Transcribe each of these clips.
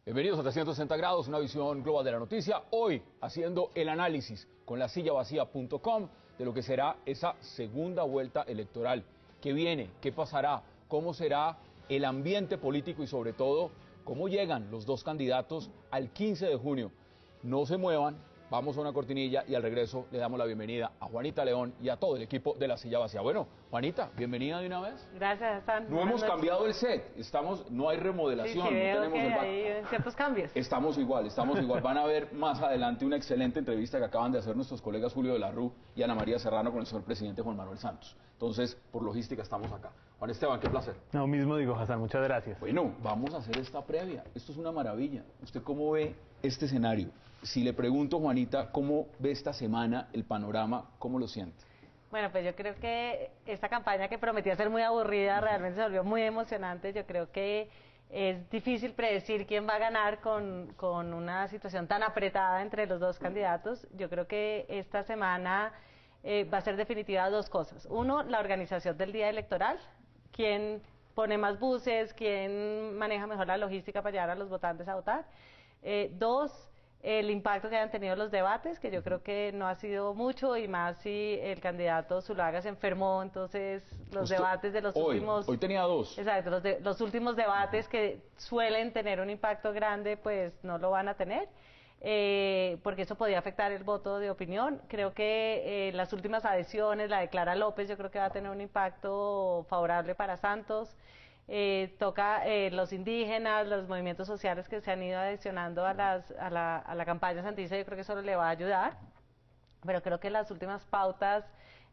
Bienvenidos a 360 grados, una visión global de la noticia. Hoy haciendo el análisis con lasillavacía.com de lo que será esa segunda vuelta electoral. ¿Qué viene? ¿Qué pasará? ¿Cómo será el ambiente político y sobre todo cómo llegan los dos candidatos al 15 de junio? No se muevan, vamos a una cortinilla y al regreso le damos la bienvenida a Juanita León y a todo el equipo de La Silla Vacía. Bueno, Juanita, bienvenida de una vez. Gracias, Hassan. No hemos cambiado el set, no hay remodelación, sí, no veo tenemos que el hay ciertos cambios. Estamos igual. Van a ver más adelante una excelente entrevista que acaban de hacer nuestros colegas Julio de la Rú y Ana María Serrano con el señor presidente Juan Manuel Santos. Entonces, por logística estamos acá. Juan Esteban, qué placer. Lo mismo digo, Hassan, muchas gracias. Bueno, vamos a hacer esta previa. Esto es una maravilla. ¿Usted cómo ve este escenario? Si le pregunto, Juanita, ¿cómo ve esta semana el panorama? ¿Cómo lo siente? Bueno, pues yo creo que esta campaña que prometía ser muy aburrida realmente se volvió muy emocionante. Yo creo que es difícil predecir quién va a ganar con una situación tan apretada entre los dos candidatos. Yo creo que esta semana va a ser definitiva dos cosas. Uno, la organización del día electoral. ¿Quién pone más buses? ¿Quién maneja mejor la logística para llevar a los votantes a votar? Dos, el impacto que hayan tenido los debates, que yo creo que no ha sido mucho, y más si el candidato Zuluaga se enfermó, entonces los debates de los últimos... Hoy tenía dos. Exacto, los últimos debates que suelen tener un impacto grande, pues no lo van a tener, porque eso podría afectar el voto de opinión. Creo que las últimas adhesiones, la de Clara López, yo creo que va a tener un impacto favorable para Santos. Toca los indígenas, los movimientos sociales que se han ido adhesionando a la campaña santista. Yo creo que eso le va a ayudar, pero creo que las últimas pautas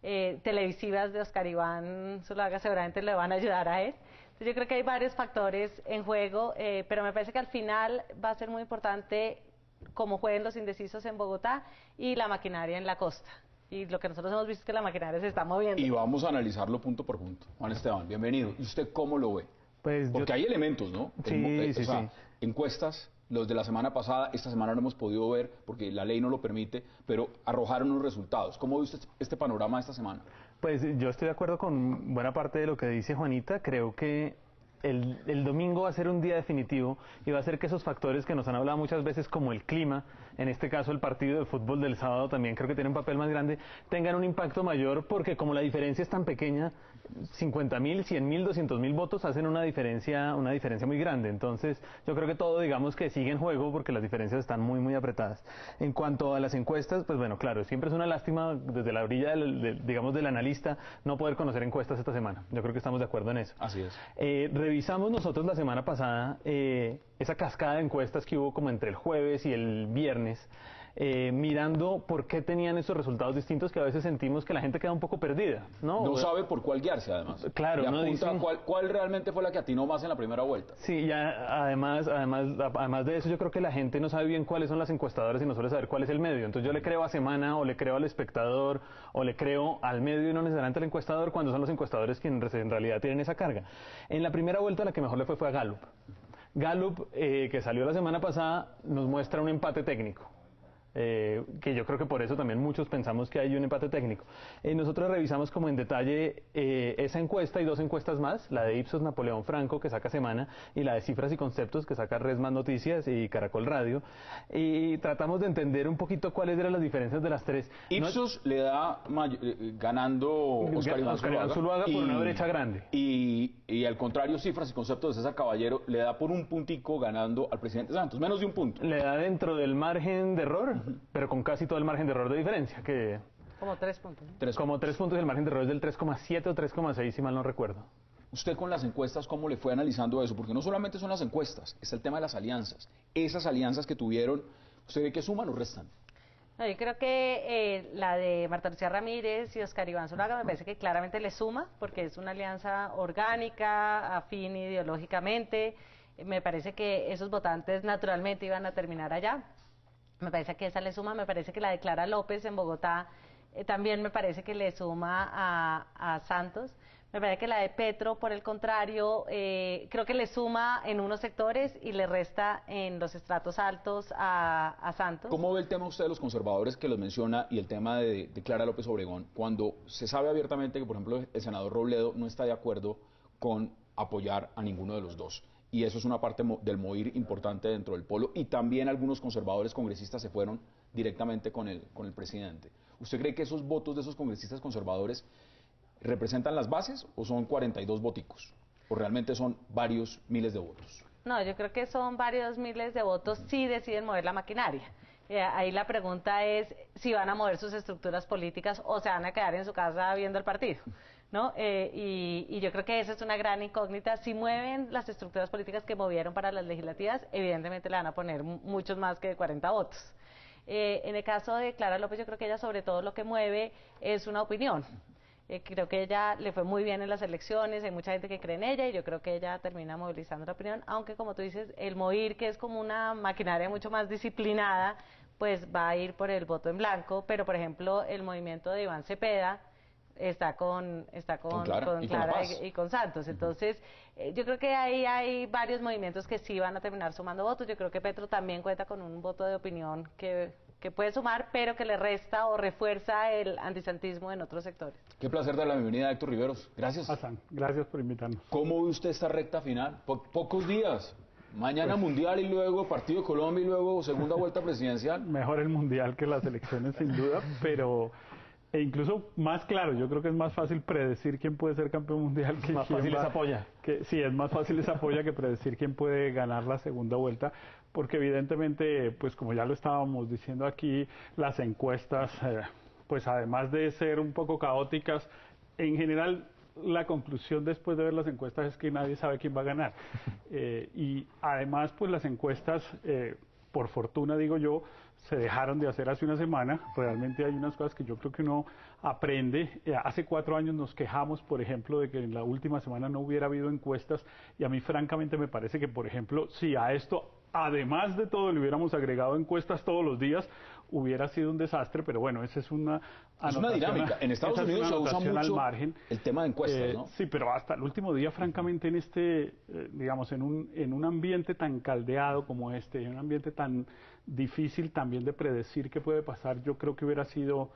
televisivas de Oscar Iván Zuluaga seguramente le van a ayudar a él. Entonces yo creo que hay varios factores en juego, pero me parece que al final va a ser muy importante cómo jueguen los indecisos en Bogotá y la maquinaria en la costa. Y lo que nosotros hemos visto es que la maquinaria se está moviendo. Y vamos a analizarlo punto por punto. Juan Esteban, bienvenido. ¿Y usted cómo lo ve? Pues porque hay elementos, ¿no? Sí, sí. Encuestas, los de la semana pasada, esta semana no hemos podido ver porque la ley no lo permite, pero arrojaron unos resultados. ¿Cómo ve usted este panorama esta semana? Pues yo estoy de acuerdo con buena parte de lo que dice Juanita. Creo que el domingo va a ser un día definitivo y va a ser que esos factores que nos han hablado muchas veces, como el clima, en este caso el partido de fútbol del sábado también creo que tiene un papel más grande, tengan un impacto mayor, porque como la diferencia es tan pequeña, 50.000, 100.000, 200.000 votos hacen una diferencia muy grande. Entonces yo creo que todo, digamos, que sigue en juego porque las diferencias están muy apretadas. En cuanto a las encuestas, pues bueno, claro, siempre es una lástima desde la orilla digamos, del analista no poder conocer encuestas esta semana. Yo creo que estamos de acuerdo en eso. Así es. Revisamos nosotros la semana pasada esa cascada de encuestas que hubo como entre el jueves y el viernes, mirando por qué tenían esos resultados distintos, que a veces sentimos que la gente queda un poco perdida, ¿no? No sabe por cuál guiarse, además. Claro, no dicen cuál realmente fue la que atinó más en la primera vuelta. Sí, ya además de eso, yo creo que la gente no sabe bien cuáles son las encuestadoras y no suele saber cuál es el medio. Entonces yo le creo a Semana, o le creo al espectador, o le creo al medio y no necesariamente al encuestador, cuando son los encuestadores quienes en realidad tienen esa carga. En la primera vuelta la que mejor le fue a Gallup. Gallup, que salió la semana pasada, nos muestra un empate técnico. Que yo creo que por eso también muchos pensamos que hay un empate técnico. Nosotros revisamos como en detalle esa encuesta y dos encuestas más, la de Ipsos Napoleón Franco, que saca Semana, y la de Cifras y Conceptos, que saca Resmas Noticias y Caracol Radio, y tratamos de entender un poquito cuáles eran las diferencias de las tres. Ipsos le da ganando Oscar Iván Zuluaga por una brecha grande. Y al contrario, Cifras y Conceptos de César Caballero le da por un puntico ganando al presidente Santos, menos de un punto. Le da dentro del margen de error, pero con casi todo el margen de error de diferencia, que... Como 3 puntos. Como 3 puntos, el margen de error es del 3,7 o 3,6, si mal no recuerdo. Usted con las encuestas, ¿cómo le fue analizando eso? Porque no solamente son las encuestas, es el tema de las alianzas. Esas alianzas que tuvieron, ¿usted ve que suman o restan? No, yo creo que la de Marta Lucía Ramírez y Oscar Iván Zuluaga me parece que claramente le suma, porque es una alianza orgánica, afín ideológicamente. Me parece que esos votantes naturalmente iban a terminar allá. Me parece que esa le suma. Me parece que la de Clara López en Bogotá también me parece que le suma a Santos. Me parece que la de Petro, por el contrario, creo que le suma en unos sectores y le resta en los estratos altos a Santos. ¿Cómo ve el tema usted de los conservadores que los menciona y el tema de Clara López Obregón, cuando se sabe abiertamente que, por ejemplo, el senador Robledo no está de acuerdo con apoyar a ninguno de los dos? y eso es una parte del mover importante dentro del polo, y también algunos conservadores congresistas se fueron directamente con el presidente. ¿Usted cree que esos votos de esos congresistas conservadores representan las bases o son 42 voticos? ¿O realmente son varios miles de votos? No, yo creo que son varios miles de votos si deciden mover la maquinaria. Ahí la pregunta es si van a mover sus estructuras políticas o se van a quedar en su casa viendo el partido, ¿no? Y yo creo que esa es una gran incógnita. Si mueven las estructuras políticas que movieron para las legislativas, evidentemente le van a poner muchos más que 40 votos. En el caso de Clara López, yo creo que ella sobre todo lo que mueve es una opinión. Creo que ella le fue muy bien en las elecciones, hay mucha gente que cree en ella y yo creo que ella termina movilizando la opinión, aunque como tú dices, el MOIR, que es como una maquinaria mucho más disciplinada, pues va a ir por el voto en blanco, pero por ejemplo el movimiento de Iván Cepeda está con Clara y con Santos. Entonces, yo creo que ahí hay varios movimientos que sí van a terminar sumando votos. Yo creo que Petro también cuenta con un voto de opinión que puede sumar, pero que le resta o refuerza el antisantismo en otros sectores. Qué placer dar la bienvenida a Héctor Riveros. Gracias. Hassan, gracias por invitarnos. ¿Cómo ve usted esta recta final? Pocos días. Mañana Mundial y luego Partido de Colombia y luego segunda vuelta presidencial. Mejor el Mundial que las elecciones sin duda, pero incluso más claro, yo creo que es más fácil predecir quién puede ser campeón mundial que más fácil es apoya. Sí, es más fácil es apoya que predecir quién puede ganar la segunda vuelta, porque evidentemente, pues como ya lo estábamos diciendo aquí, las encuestas, pues además de ser un poco caóticas, en general la conclusión después de ver las encuestas es que nadie sabe quién va a ganar. Y además, pues las encuestas, por fortuna digo yo, se dejaron de hacer hace una semana. Realmente hay unas cosas que yo creo que uno aprende. Hace 4 años nos quejamos, por ejemplo, de que en la última semana no hubiera habido encuestas, y a mí francamente me parece que, por ejemplo, si a esto, además de todo, le hubiéramos agregado encuestas todos los días, hubiera sido un desastre, pero bueno, esa es una dinámica. En Estados Unidos se usa mucho al margen. El tema de encuestas, ¿no? Sí, pero hasta el último día, francamente, en digamos, en un ambiente tan caldeado como este, en un ambiente tan difícil también de predecir qué puede pasar, yo creo que hubiera sido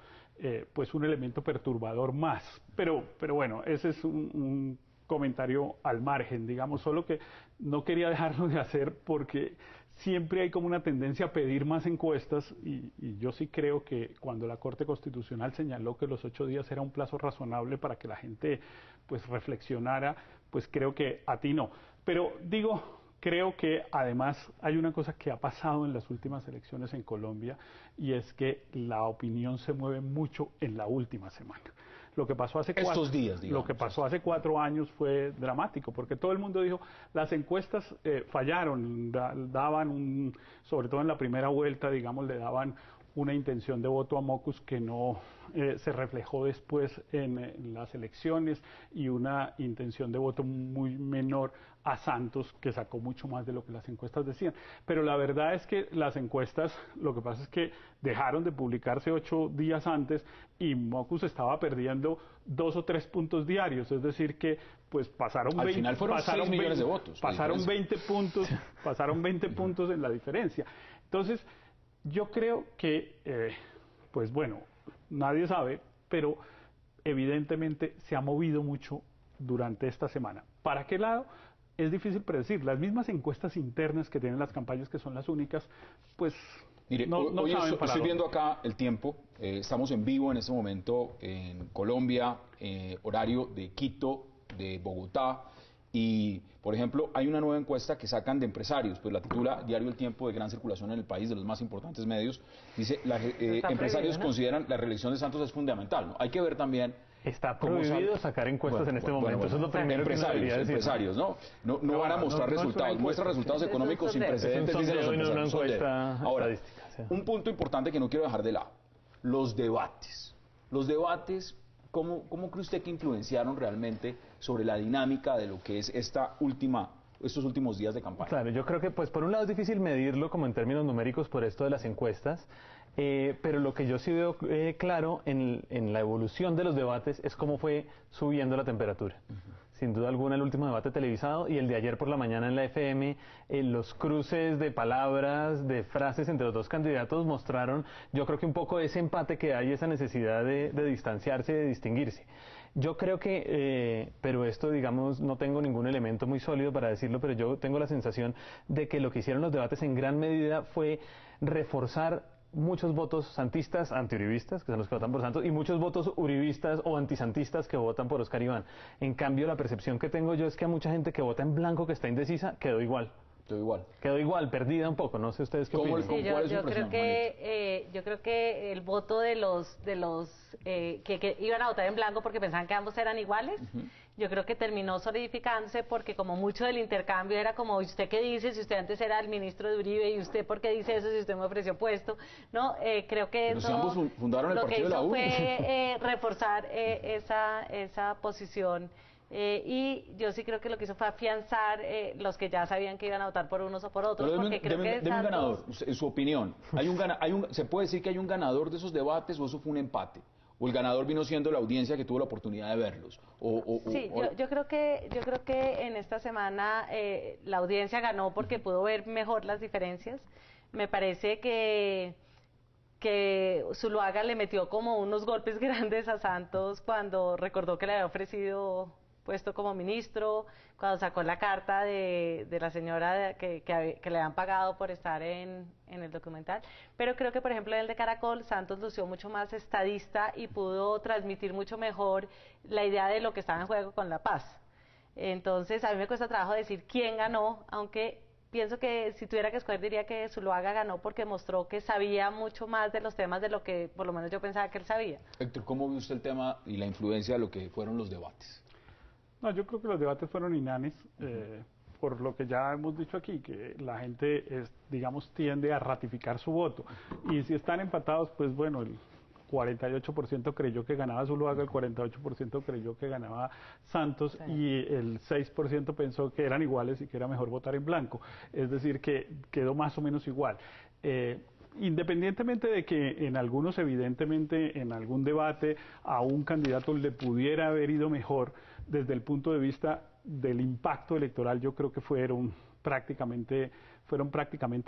pues un elemento perturbador más. Pero bueno, ese es un comentario al margen, digamos, solo que no quería dejarlo de hacer porque siempre hay como una tendencia a pedir más encuestas, y yo sí creo que cuando la Corte Constitucional señaló que los 8 días era un plazo razonable para que la gente pues reflexionara, pues creo que a ti no. Pero digo, creo que además hay una cosa que ha pasado en las últimas elecciones en Colombia, y es que la opinión se mueve mucho en la última semana. Lo que pasó hace lo que pasó hace 4 años fue dramático, porque todo el mundo dijo, las encuestas fallaron, daban sobre todo en la primera vuelta, digamos, le daban una intención de voto a Mockus que no se reflejó después en las elecciones, y una intención de voto muy menor a Santos, que sacó mucho más de lo que las encuestas decían. Pero la verdad es que las encuestas, lo que pasa es que dejaron de publicarse 8 días antes, y Mockus estaba perdiendo 2 o 3 puntos diarios, es decir que pues pasaron al final fueron 6 millones de votos. Pasaron 20 puntos, pasaron 20 puntos en la diferencia. Entonces, yo creo que, pues bueno, nadie sabe, pero evidentemente se ha movido mucho durante esta semana. ¿Para qué lado? Es difícil predecir. Las mismas encuestas internas que tienen las campañas, que son las únicas, pues mire, no hoy saben para estoy dónde. viendo acá el tiempo. Estamos en vivo en este momento en Colombia, horario de Quito, de Bogotá. Y, por ejemplo, hay una nueva encuesta que sacan de empresarios, pues la titula Diario El Tiempo, de gran circulación en el país, de los más importantes medios. Dice, empresarios consideran la reelección de Santos es fundamental, ¿no? Hay que ver también... Está prohibido sacar encuestas en este momento, eso es lo primero que uno debería decir. Empresarios, ¿no? No van a mostrar resultados, muestran resultados económicos sin precedentes, dicen los empresarios. Una encuesta Ahora, estadística, sí. Un punto importante que no quiero dejar de lado, los debates. Los debates, ¿cómo cree usted que influenciaron realmente sobre la dinámica de lo que es estos últimos días de campaña? Claro, yo creo que pues por un lado es difícil medirlo como en términos numéricos por esto de las encuestas, pero lo que yo sí veo claro en la evolución de los debates es cómo fue subiendo la temperatura. Sin duda alguna el último debate televisado y el de ayer por la mañana en la FM, los cruces de palabras, de frases entre los dos candidatos mostraron, yo creo que un poco ese empate que hay, esa necesidad de distanciarse, de distinguirse. Yo creo que, pero esto, digamos, no tengo ningún elemento muy sólido para decirlo, pero yo tengo la sensación de que lo que hicieron los debates en gran medida fue reforzar muchos votos santistas, antiuribistas, que son los que votan por Santos, y muchos votos uribistas o antisantistas que votan por Oscar Iván. En cambio, la percepción que tengo yo es que a mucha gente que vota en blanco, que está indecisa, quedó igual. Quedó igual, perdida un poco. No sé ustedes qué opinan. Sí, yo creo que el voto de los que iban a votar en blanco porque pensaban que ambos eran iguales, yo creo que terminó solidificándose porque como mucho del intercambio era como, ¿y usted qué dice? Si usted antes era el ministro de Uribe, ¿y usted por qué dice eso si usted me ofreció puesto? No, creo que pero si ambos fundaron el partido de la U. Lo que hizo fue reforzar esa posición. Y yo sí creo que lo que hizo fue afianzar los que ya sabían que iban a votar por unos o por otros. Pero porque creo que un ganador, en su opinión. ¿Se puede decir que hay un ganador de esos debates o eso fue un empate? ¿O el ganador vino siendo la audiencia que tuvo la oportunidad de verlos? Yo creo que en esta semana la audiencia ganó porque pudo ver mejor las diferencias. Me parece que Zuluaga le metió como unos golpes grandes a Santos cuando recordó que le había ofrecido puesto como ministro, cuando sacó la carta de la señora que le habían pagado por estar en el documental. Pero creo que, por ejemplo, en el de Caracol, Santos lució mucho más estadista y pudo transmitir mucho mejor la idea de lo que estaba en juego con la paz. Entonces, a mí me cuesta trabajo decir quién ganó, aunque pienso que si tuviera que escoger diría que Zuluaga ganó porque mostró que sabía mucho más de los temas de lo que por lo menos yo pensaba que él sabía. Héctor, ¿cómo vio usted el tema y la influencia de lo que fueron los debates? No, yo creo que los debates fueron inanes, por lo que ya hemos dicho aquí, que la gente, digamos, tiende a ratificar su voto. Y si están empatados, pues bueno, el 48% creyó que ganaba Zuluaga, el 48% creyó que ganaba Santos y el 6% pensó que eran iguales y que era mejor votar en blanco. Es decir, que quedó más o menos igual. Independientemente de que en algunos, evidentemente, en algún debate a un candidato le pudiera haber ido mejor, desde el punto de vista del impacto electoral, yo creo que fueron prácticamente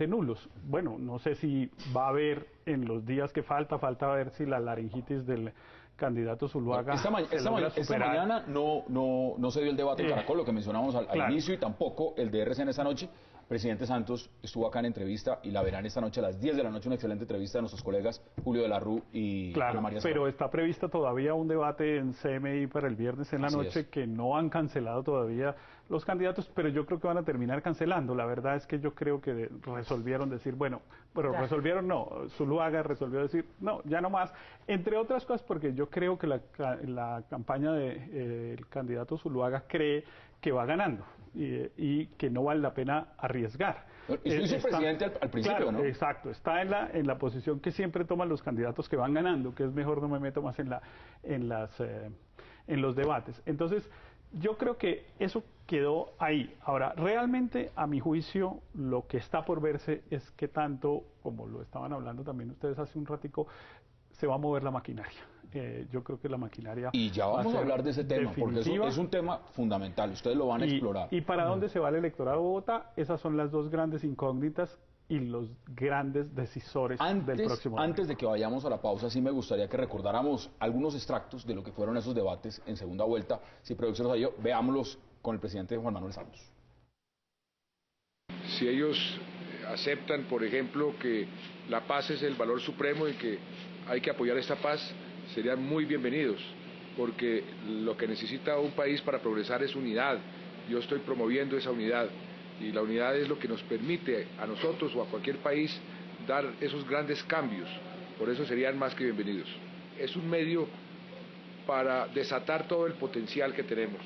nulos. Bueno, no sé si va a haber en los días que falta ver si la laringitis del candidato Zuluaga esta mañana no se dio el debate en Caracol, lo que mencionamos al inicio, y tampoco el de RCN esta noche. Presidente Santos estuvo acá en entrevista y la verán esta noche a las 10 de la noche, una excelente entrevista de nuestros colegas Julio de la Rú y Ana María Serrano. Pero está prevista todavía un debate en CMI para el viernes en la noche que no han cancelado todavía los candidatos, pero yo creo que van a terminar cancelando. La verdad es que yo creo que resolvieron decir, Zuluaga resolvió decir, no, ya no más, entre otras cosas porque yo creo que la campaña del candidato Zuluaga cree que va ganando y que no vale la pena arriesgar. Eso dice el presidente al principio, claro, ¿no? Exacto, está en la posición que siempre toman los candidatos que van ganando, que es mejor no me meto más en los debates. Entonces, yo creo que eso quedó ahí. Ahora, realmente, a mi juicio, lo que está por verse es que tanto, como lo estaban hablando también ustedes hace un ratico, se va a mover la maquinaria. Yo creo que la maquinaria... Y ya vamos a hablar de ese tema, porque es un tema fundamental, ustedes lo van a explorar. ¿Y para dónde se va el electorado de Bogotá? Esas son las dos grandes incógnitas y los grandes decisores del próximo año. Antes de que vayamos a la pausa, sí me gustaría que recordáramos algunos extractos de lo que fueron esos debates en segunda vuelta. Si producción nos ayudó, veámoslos con el presidente Juan Manuel Santos. Si ellos aceptan, por ejemplo, que la paz es el valor supremo y que hay que apoyar esta paz, serían muy bienvenidos, porque lo que necesita un país para progresar es unidad. Yo estoy promoviendo esa unidad y la unidad es lo que nos permite a nosotros o a cualquier país dar esos grandes cambios. Por eso serían más que bienvenidos. Es un medio para desatar todo el potencial que tenemos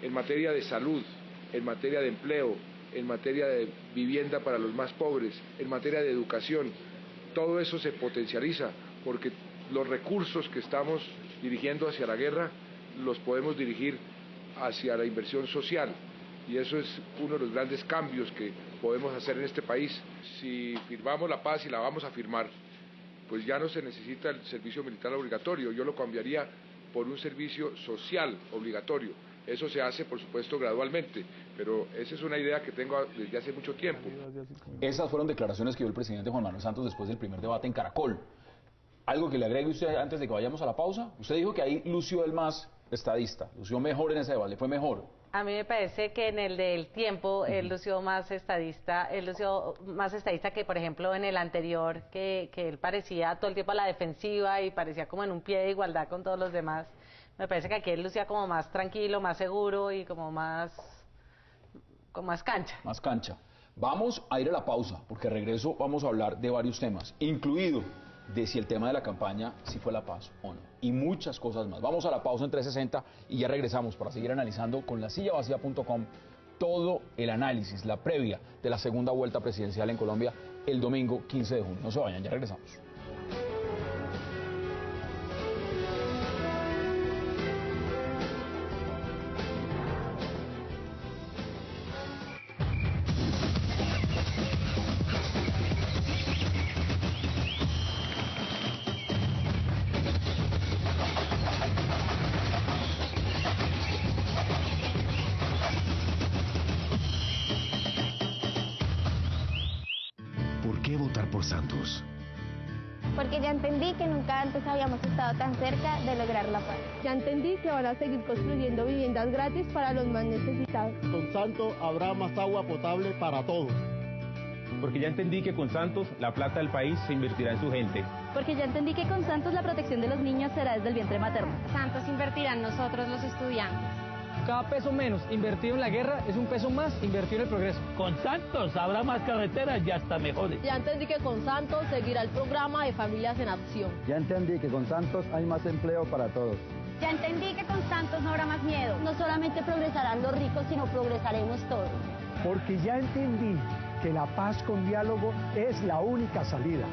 en materia de salud, en materia de empleo, en materia de vivienda para los más pobres, en materia de educación. Todo eso se potencializa porque los recursos que estamos dirigiendo hacia la guerra los podemos dirigir hacia la inversión social y eso es uno de los grandes cambios que podemos hacer en este país. Si firmamos la paz y la vamos a firmar, pues ya no se necesita el servicio militar obligatorio, yo lo cambiaría por un servicio social obligatorio. Eso se hace, por supuesto, gradualmente, pero esa es una idea que tengo desde hace mucho tiempo. Esas fueron declaraciones que dio el presidente Juan Manuel Santos después del primer debate en Caracol. ¿Algo que le agregue usted antes de que vayamos a la pausa? Usted dijo que ahí lució el más estadista, lució mejor en ese debate, fue mejor. A mí me parece que en el del tiempo él lució más estadista, que, por ejemplo, en el anterior, que él parecía todo el tiempo a la defensiva y parecía como en un pie de igualdad con todos los demás. Me parece que aquí él lucía como más tranquilo, más seguro y como más, con más cancha. Más cancha. Vamos a ir a la pausa, porque regreso vamos a hablar de varios temas, incluido de si el tema de la campaña si fue la paz o no, y muchas cosas más. Vamos a la pausa en 360 y ya regresamos para seguir analizando con lasillavacía.com todo el análisis, la previa de la segunda vuelta presidencial en Colombia el domingo 15 de junio. No se vayan, ya regresamos. ¿Por qué votar por Santos? Porque ya entendí que nunca antes habíamos estado tan cerca de lograr la paz. Ya entendí que van a seguir construyendo viviendas gratis para los más necesitados. Con Santos habrá más agua potable para todos. Porque ya entendí que con Santos la plata del país se invertirá en su gente. Porque ya entendí que con Santos la protección de los niños será desde el vientre materno. Santos invertirá en nosotros los estudiantes. Cada peso menos invertido en la guerra es un peso más invertido en el progreso. Con Santos habrá más carreteras y hasta mejores. Ya entendí que con Santos seguirá el programa de Familias en Acción. Ya entendí que con Santos hay más empleo para todos. Ya entendí que con Santos no habrá más miedo. No solamente progresarán los ricos, sino progresaremos todos. Porque ya entendí que la paz con diálogo es la única salida.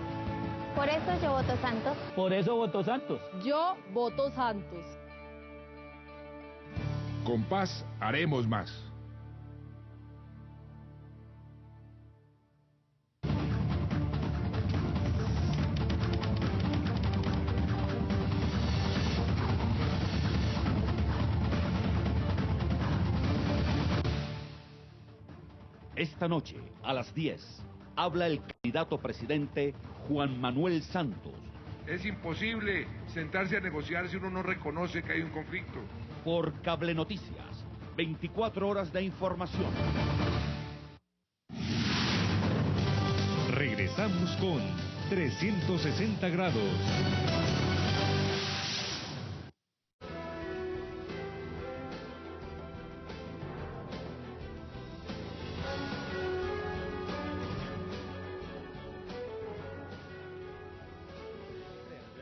Por eso yo voto Santos. Por eso voto Santos. Yo voto Santos. Con paz haremos más. Esta noche, a las 10, habla el candidato presidente Juan Manuel Santos. Es imposible sentarse a negociar si uno no reconoce que hay un conflicto. Por Cable Noticias, 24 horas de información. Regresamos con 360 grados.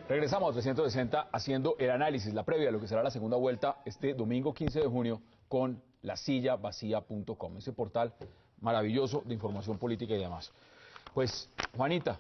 Regresamos a 360 haciendo el análisis, la previa de lo que será la segunda vuelta este domingo 15 de junio con lasillavacía.com, ese portal maravilloso de información política y demás. Pues, Juanita,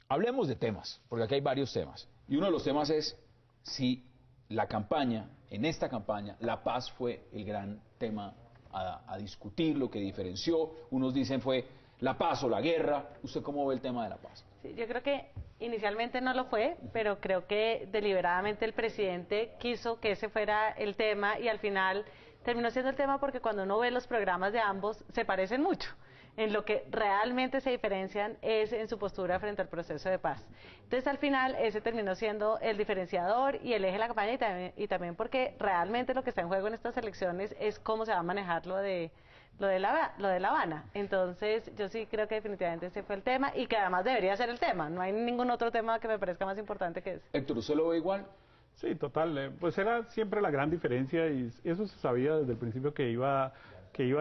hablemos de temas, porque aquí hay varios temas. Y uno de los temas es si la campaña, en esta campaña, la paz fue el gran tema a discutir, lo que diferenció. Unos dicen fue la paz o la guerra. ¿Usted cómo ve el tema de la paz? Sí, yo creo que inicialmente no lo fue, pero creo que deliberadamente el presidente quiso que ese fuera el tema y al final terminó siendo el tema porque cuando uno ve los programas de ambos se parecen mucho. En lo que realmente se diferencian es en su postura frente al proceso de paz. Entonces al final ese terminó siendo el diferenciador y el eje de la campaña y también porque realmente lo que está en juego en estas elecciones es cómo se va a manejar lo de La Habana. Entonces yo sí creo que definitivamente ese fue el tema y que además debería ser el tema. No hay ningún otro tema que me parezca más importante que ese. Héctor, ¿usted lo ve igual? Sí, total. Pues era siempre la gran diferencia y eso se sabía desde el principio que iba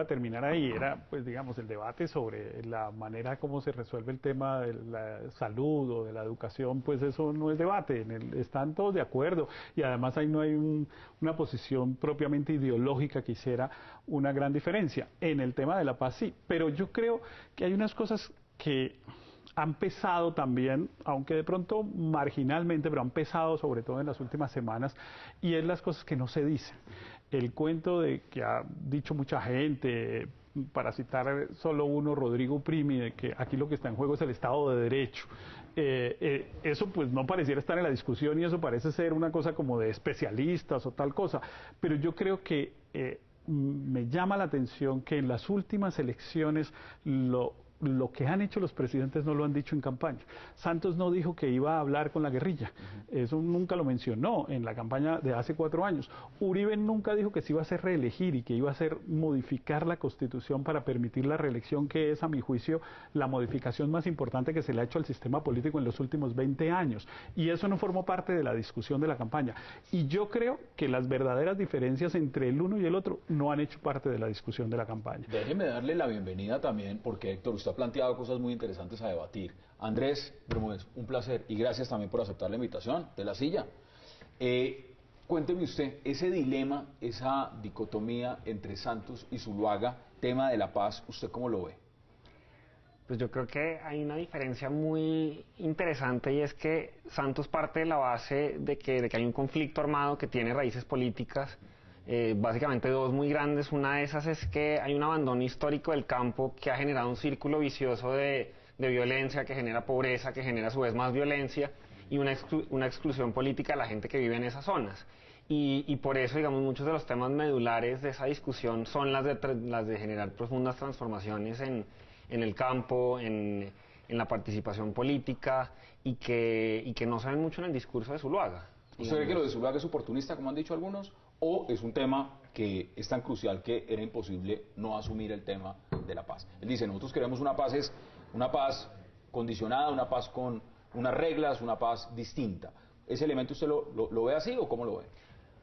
a terminar ahí. Era, pues digamos, el debate sobre la manera como se resuelve el tema de la salud o de la educación, pues eso no es debate. Están todos de acuerdo y además ahí no hay una posición propiamente ideológica que hiciera una gran diferencia. En el tema de la paz sí, pero yo creo que hay unas cosas que han pesado también, aunque de pronto marginalmente, pero han pesado sobre todo en las últimas semanas, y es las cosas que no se dicen. El cuento de que ha dicho mucha gente, para citar solo uno, Rodrigo Primi, de que aquí lo que está en juego es el Estado de Derecho. Eso pues no pareciera estar en la discusión y eso parece ser una cosa como de especialistas o tal cosa, pero yo creo que me llama la atención que en las últimas elecciones lo lo que han hecho los presidentes no lo han dicho en campaña. Santos no dijo que iba a hablar con la guerrilla, eso nunca lo mencionó en la campaña de hace 4 años. Uribe nunca dijo que se iba a hacer reelegir y que iba a hacer modificar la Constitución para permitir la reelección, que es, a mi juicio, la modificación más importante que se le ha hecho al sistema político en los últimos 20 años. Y eso no formó parte de la discusión de la campaña. Y yo creo que las verdaderas diferencias entre el uno y el otro no han hecho parte de la discusión de la campaña. Déjeme darle la bienvenida también, porque Héctor, usted ha planteado cosas muy interesantes a debatir. Andrés Bermúdez, un placer y gracias también por aceptar la invitación de La Silla. Cuénteme usted, ese dilema, esa dicotomía entre Santos y Zuluaga, tema de la paz, ¿usted cómo lo ve? Pues yo creo que hay una diferencia muy interesante, y es que Santos parte de la base de que hay un conflicto armado que tiene raíces políticas, básicamente 2 muy grandes. Una de esas es que hay un abandono histórico del campo que ha generado un círculo vicioso de violencia, que genera pobreza, que genera a su vez más violencia, y una exclusión política de la gente que vive en esas zonas. Y por eso, digamos, muchos de los temas medulares de esa discusión son las de generar profundas transformaciones en el campo, en la participación política, y que no se ven mucho en el discurso de Zuluaga. ¿Usted cree que lo de Zuluaga es oportunista, como han dicho algunos, o es un tema que es tan crucial que era imposible no asumir el tema de la paz? Él dice, nosotros queremos una paz condicionada, una paz con unas reglas, una paz distinta. ¿Ese elemento usted lo ve así o cómo lo ve?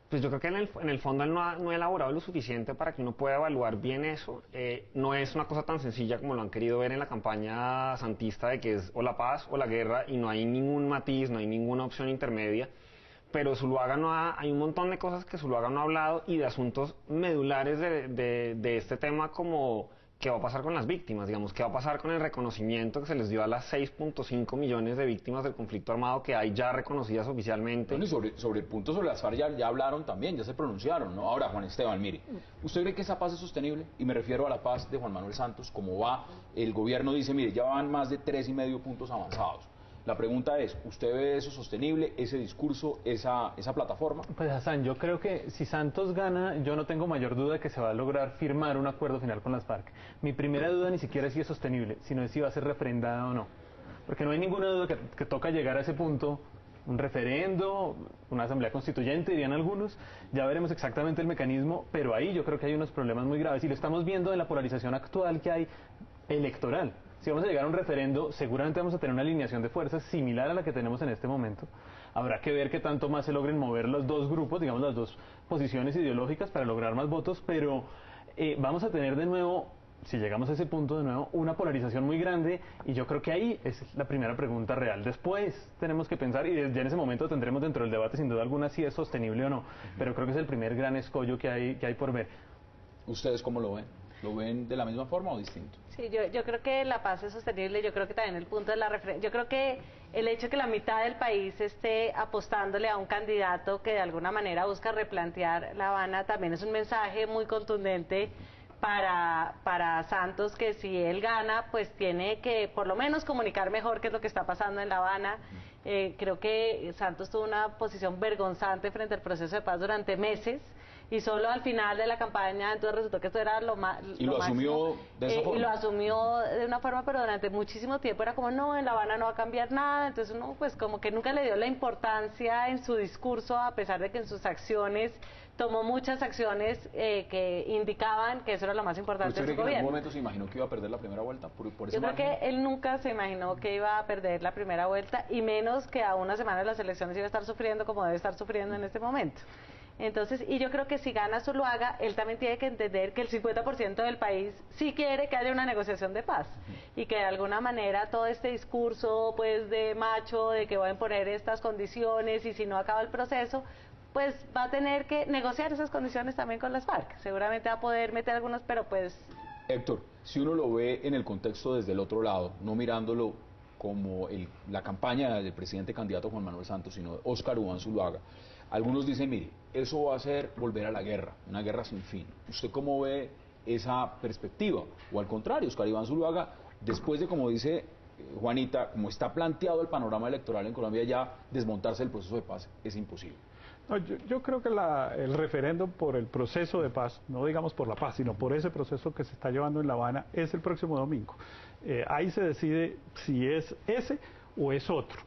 Pues yo creo que en el fondo él no ha elaborado lo suficiente para que uno pueda evaluar bien eso. No es una cosa tan sencilla como lo han querido ver en la campaña santista, de que es o la paz o la guerra, y no hay ningún matiz, no hay ninguna opción intermedia. Pero Zuluaga hay un montón de cosas que Zuluaga no ha hablado, y de asuntos medulares de este tema, como qué va a pasar con las víctimas, digamos, qué va a pasar con el reconocimiento que se les dio a las 6.5 millones de víctimas del conflicto armado que hay ya reconocidas oficialmente. Bueno, y sobre el punto sobre las FARC ya hablaron también, ya se pronunciaron, ¿no? Ahora, Juan Esteban, mire, ¿usted cree que esa paz es sostenible? Y me refiero a la paz de Juan Manuel Santos, como va, el gobierno dice, mire, ya van más de 3,5 puntos avanzados. La pregunta es, ¿usted ve eso sostenible, ese discurso, esa plataforma? Pues Hassan, yo creo que si Santos gana, yo no tengo mayor duda de que se va a lograr firmar un acuerdo final con las FARC. Mi primera duda ni siquiera es si es sostenible, sino es si va a ser refrendada o no. Porque no hay ninguna duda que toca llegar a ese punto, un referendo, una asamblea constituyente, dirían algunos. Ya veremos exactamente el mecanismo, pero ahí yo creo que hay unos problemas muy graves, y lo estamos viendo en la polarización actual que hay electoral. Si vamos a llegar a un referendo, seguramente vamos a tener una alineación de fuerzas similar a la que tenemos en este momento. Habrá que ver qué tanto más se logren mover los dos grupos, digamos las dos posiciones ideológicas, para lograr más votos, pero vamos a tener de nuevo, si llegamos a ese punto de nuevo, una polarización muy grande, y yo creo que ahí es la primera pregunta real. Después tenemos que pensar, y ya en ese momento tendremos dentro del debate sin duda alguna si es sostenible o no, pero creo que es el primer gran escollo que hay por ver. ¿Ustedes cómo lo ven? ¿Lo ven de la misma forma o distinto? Sí, yo creo que la paz es sostenible. Yo creo que también el punto de la referencia, yo creo que el hecho de que la mitad del país esté apostándole a un candidato que de alguna manera busca replantear La Habana también es un mensaje muy contundente para Santos, que si él gana, pues tiene que por lo menos comunicar mejor qué es lo que está pasando en La Habana. Creo que Santos tuvo una posición vergonzante frente al proceso de paz durante meses, y solo al final de la campaña entonces resultó que esto era lo asumió de esa forma. Y lo asumió de una forma, pero durante muchísimo tiempo era como, no, en La Habana no va a cambiar nada. Entonces uno pues como que nunca le dio la importancia en su discurso, a pesar de que en sus acciones tomó muchas acciones que indicaban que eso era lo más importante de su gobierno. ¿En algún momento se imaginó que iba a perder la primera vuelta por ese Yo creo que él nunca se imaginó que iba a perder la primera vuelta, y menos que a una semana de las elecciones iba a estar sufriendo como debe estar sufriendo en este momento. Entonces, y yo creo que si gana Zuluaga, él también tiene que entender que el 50% del país sí quiere que haya una negociación de paz, y que de alguna manera todo este discurso pues de macho, de que va a imponer estas condiciones y si no acaba el proceso, pues va a tener que negociar esas condiciones también con las FARC. Seguramente va a poder meter algunos, pero pues... Héctor, si uno lo ve en el contexto desde el otro lado, no mirándolo como la campaña del presidente candidato Juan Manuel Santos, sino de Óscar Iván Zuluaga, algunos dicen, mire, eso va a ser volver a la guerra, una guerra sin fin. ¿Usted cómo ve esa perspectiva? O al contrario, Óscar Iván Zuluaga, después de, como dice Juanita, como está planteado el panorama electoral en Colombia, ya desmontarse el proceso de paz es imposible. No, yo creo que el referéndum por el proceso de paz, no digamos por la paz, sino por ese proceso que se está llevando en La Habana, es el próximo domingo. Ahí se decide si es ese o es otro.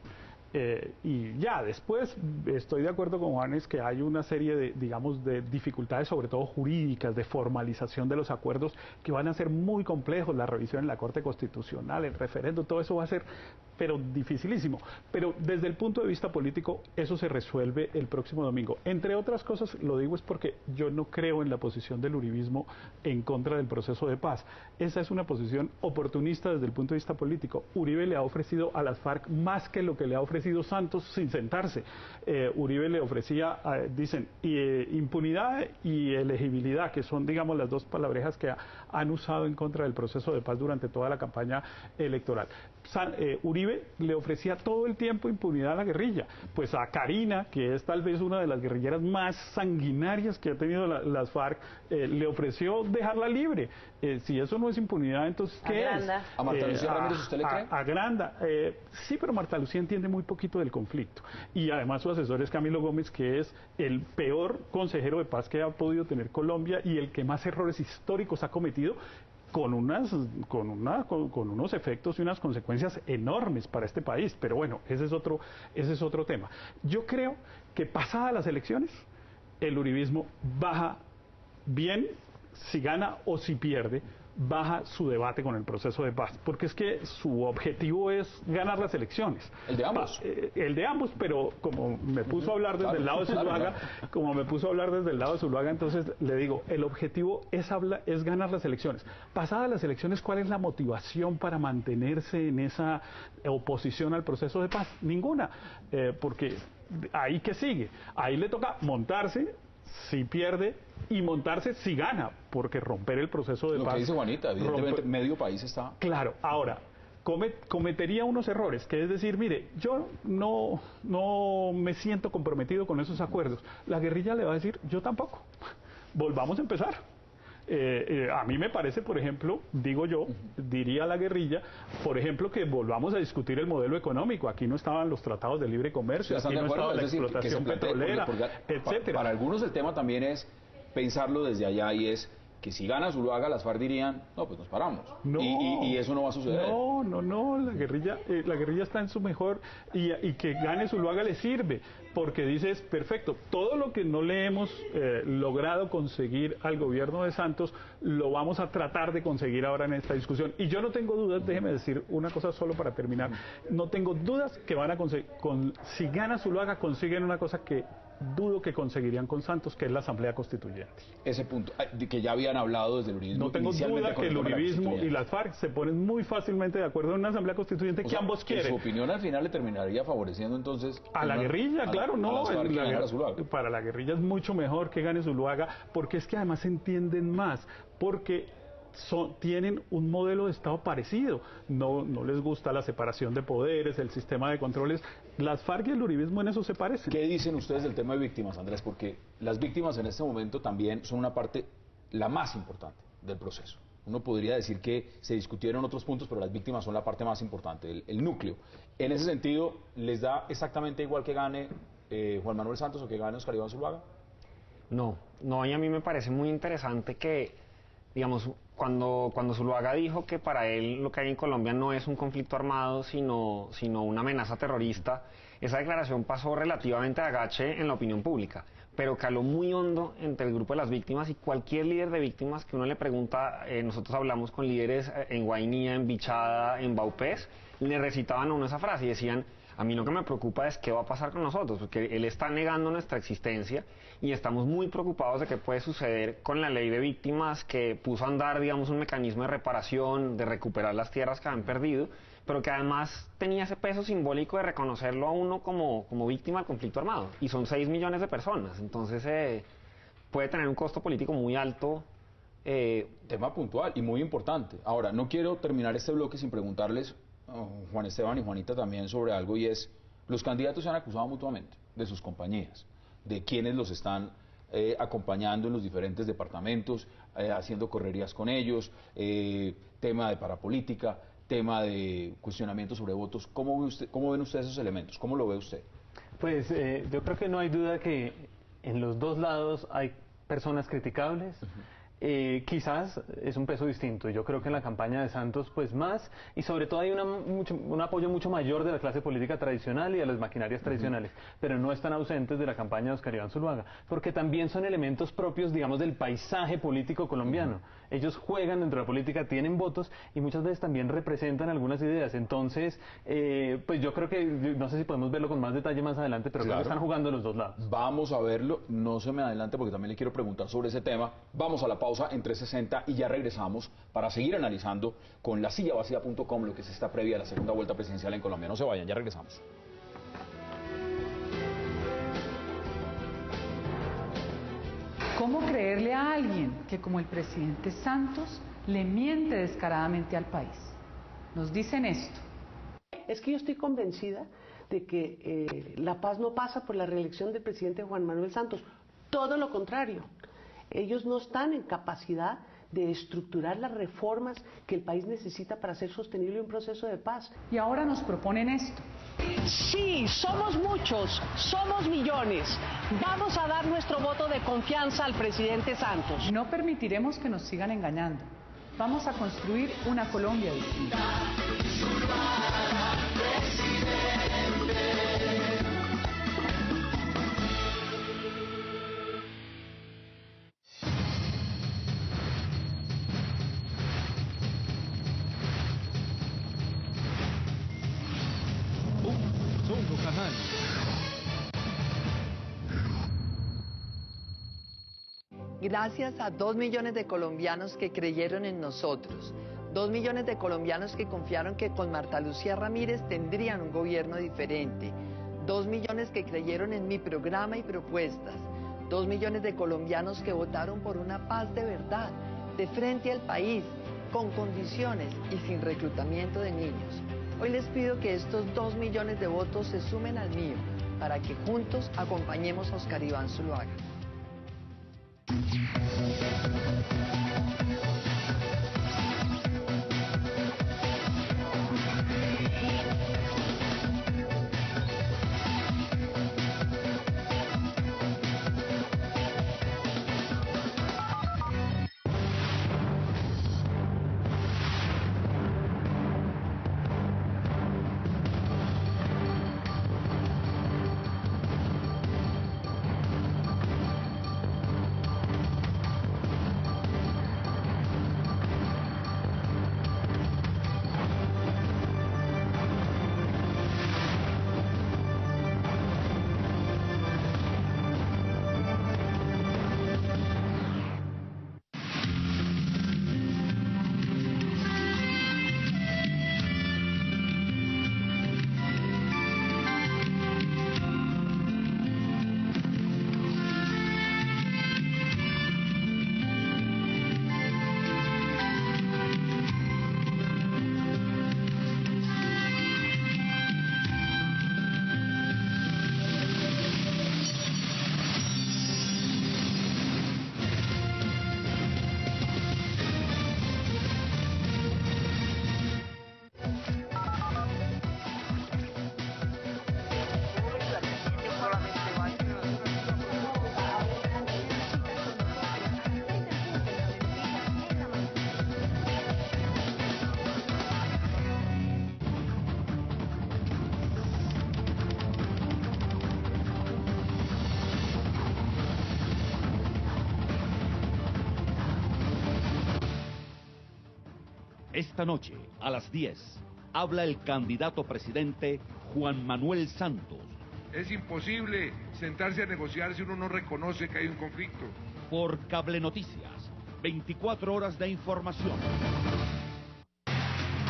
Y ya, después estoy de acuerdo con Juanes que hay una serie de, digamos, de dificultades, sobre todo jurídicas, de formalización de los acuerdos, que van a ser muy complejos, la revisión en la Corte Constitucional, el referéndum, todo eso va a ser, pero dificilísimo. Pero desde el punto de vista político, eso se resuelve el próximo domingo. Entre otras cosas, lo digo es porque yo no creo en la posición del uribismo en contra del proceso de paz. Esa es una posición oportunista desde el punto de vista político. Uribe le ha ofrecido a las FARC más que lo que le ha ofrecido Santos sin sentarse. Uribe le ofrecía, dicen, impunidad y elegibilidad, que son, digamos, las dos palabrejas que han usado en contra del proceso de paz durante toda la campaña electoral. Uribe le ofrecía todo el tiempo impunidad a la guerrilla. Pues a Karina, que es tal vez una de las guerrilleras más sanguinarias que ha tenido las FARC, le ofreció dejarla libre. Si eso no es impunidad, entonces ¿qué es? ¿A Marta Lucía Ramírez usted le cree? A Granda. Sí, pero Marta Lucía entiende muy poquito del conflicto. Y además su asesor es Camilo Gómez, que es el peor consejero de paz que ha podido tener Colombia y el que más errores históricos ha cometido, con unos efectos y unas consecuencias enormes para este país. Pero bueno, ese es otro tema. Yo creo que pasadas las elecciones, el uribismo baja bien, si gana o si pierde, baja su debate con el proceso de paz, porque es que su objetivo es ganar las elecciones. El de ambos. El de ambos, pero como me puso a hablar desde el lado de Zuluaga, entonces le digo, el objetivo es ganar las elecciones. Pasadas las elecciones, ¿cuál es la motivación para mantenerse en esa oposición al proceso de paz? Ninguna, porque ahí que sigue, ahí le toca montarse si pierde y montarse si gana, porque romper el proceso de paz... Lo que dice Juanita, evidentemente medio país está... Claro, ahora, cometería unos errores, que es decir, mire, yo no me siento comprometido con esos acuerdos. La guerrilla le va a decir, yo tampoco. Volvamos a empezar. A mí me parece, por ejemplo, diría la guerrilla, por ejemplo, que volvamos a discutir el modelo económico. Aquí no estaban los tratados de libre comercio, aquí no estaba la explotación petrolera, etcétera. Para algunos el tema también es pensarlo desde allá, y es que si gana Zuluaga, las FARC dirían, no, pues nos paramos. No, y eso no va a suceder. No, la guerrilla está en su mejor, y que gane Zuluaga le sirve, porque dices, perfecto, todo lo que no le hemos logrado conseguir al gobierno de Santos, lo vamos a tratar de conseguir ahora en esta discusión. Y yo no tengo dudas, déjeme decir una cosa solo para terminar, no tengo dudas que van a conseguir, si gana Zuluaga, consiguen una cosa que dudo que conseguirían con Santos, que es la Asamblea Constituyente. Ese punto, de que ya habían hablado desde el uribismo. No tengo duda que el uribismo y las FARC se ponen muy fácilmente de acuerdo en una Asamblea Constituyente que ambos quieren. En su opinión, al final le terminaría favoreciendo entonces... A la guerrilla, claro, no. Para la guerrilla es mucho mejor que gane Zuluaga, porque es que además se entienden más, porque... tienen un modelo de Estado parecido, no les gusta la separación de poderes, el sistema de controles. Las FARC y el uribismo en eso se parecen. ¿Qué dicen ustedes del tema de víctimas, Andrés? Porque las víctimas en este momento también son una parte, la más importante del proceso. Uno podría decir que se discutieron otros puntos, pero las víctimas son la parte más importante, el núcleo. En ese sentido, ¿les da exactamente igual que gane Juan Manuel Santos o que gane Oscar Iván Zuluaga? No, y a mí me parece muy interesante que, digamos, cuando Zuluaga dijo que para él lo que hay en Colombia no es un conflicto armado, sino una amenaza terrorista, esa declaración pasó relativamente a agache en la opinión pública, pero caló muy hondo entre el grupo de las víctimas, y cualquier líder de víctimas que uno le pregunta, nosotros hablamos con líderes en Guainía, en Bichada, en Baupés, le recitaban a uno esa frase y decían, a mí lo que me preocupa es qué va a pasar con nosotros, porque él está negando nuestra existencia y estamos muy preocupados de qué puede suceder con la ley de víctimas, que puso a andar, digamos, un mecanismo de reparación, de recuperar las tierras que han perdido, pero que además tenía ese peso simbólico de reconocerlo a uno como víctima del conflicto armado. Y son 6 millones de personas, entonces puede tener un costo político muy alto. Tema puntual y muy importante. Ahora, no quiero terminar este bloque sin preguntarles, Juan Esteban y Juanita, también sobre algo, y es, los candidatos se han acusado mutuamente de sus compañías, de quienes los están acompañando en los diferentes departamentos, haciendo correrías con ellos, tema de parapolítica, tema de cuestionamiento sobre votos. ¿Cómo ven ustedes esos elementos? ¿Cómo lo ve usted? Pues yo creo que no hay duda que en los dos lados hay personas criticables. Quizás es un peso distinto. Yo creo que en la campaña de Santos pues más, y sobre todo hay un apoyo mucho mayor de la clase política tradicional y de las maquinarias tradicionales, pero no están ausentes de la campaña de Oscar Iván Zuluaga, porque también son elementos propios, digamos, del paisaje político colombiano. Ellos juegan dentro de la política, tienen votos y muchas veces también representan algunas ideas. Entonces, pues yo creo que, no sé si podemos verlo con más detalle más adelante, pero claro, creo que están jugando los dos lados. Vamos a verlo, no se me adelante porque también le quiero preguntar sobre ese tema. Vamos a la pausa en 360 y ya regresamos para seguir analizando con lasillavacía.com lo que es esta previa de la segunda vuelta presidencial en Colombia. No se vayan, ya regresamos. ¿Cómo creerle a alguien que, como el presidente Santos, le miente descaradamente al país? Nos dicen esto. Es que yo estoy convencida de que la paz no pasa por la reelección del presidente Juan Manuel Santos. Todo lo contrario. Ellos no están en capacidad de estructurar las reformas que el país necesita para hacer sostenible un proceso de paz. Y ahora nos proponen esto. Sí, somos muchos, somos millones. Vamos a dar nuestro voto de confianza al presidente Santos. No permitiremos que nos sigan engañando. Vamos a construir una Colombia distinta. Gracias a 2 millones de colombianos que creyeron en nosotros, 2 millones de colombianos que confiaron que con Marta Lucía Ramírez tendrían un gobierno diferente, 2 millones que creyeron en mi programa y propuestas, 2 millones de colombianos que votaron por una paz de verdad, de frente al país, con condiciones y sin reclutamiento de niños. Hoy les pido que estos 2 millones de votos se sumen al mío, para que juntos acompañemos a Oscar Iván Zuluaga. Esta noche, a las 10, habla el candidato presidente Juan Manuel Santos. Es imposible sentarse a negociar si uno no reconoce que hay un conflicto. Por Cable Noticias, 24 horas de información.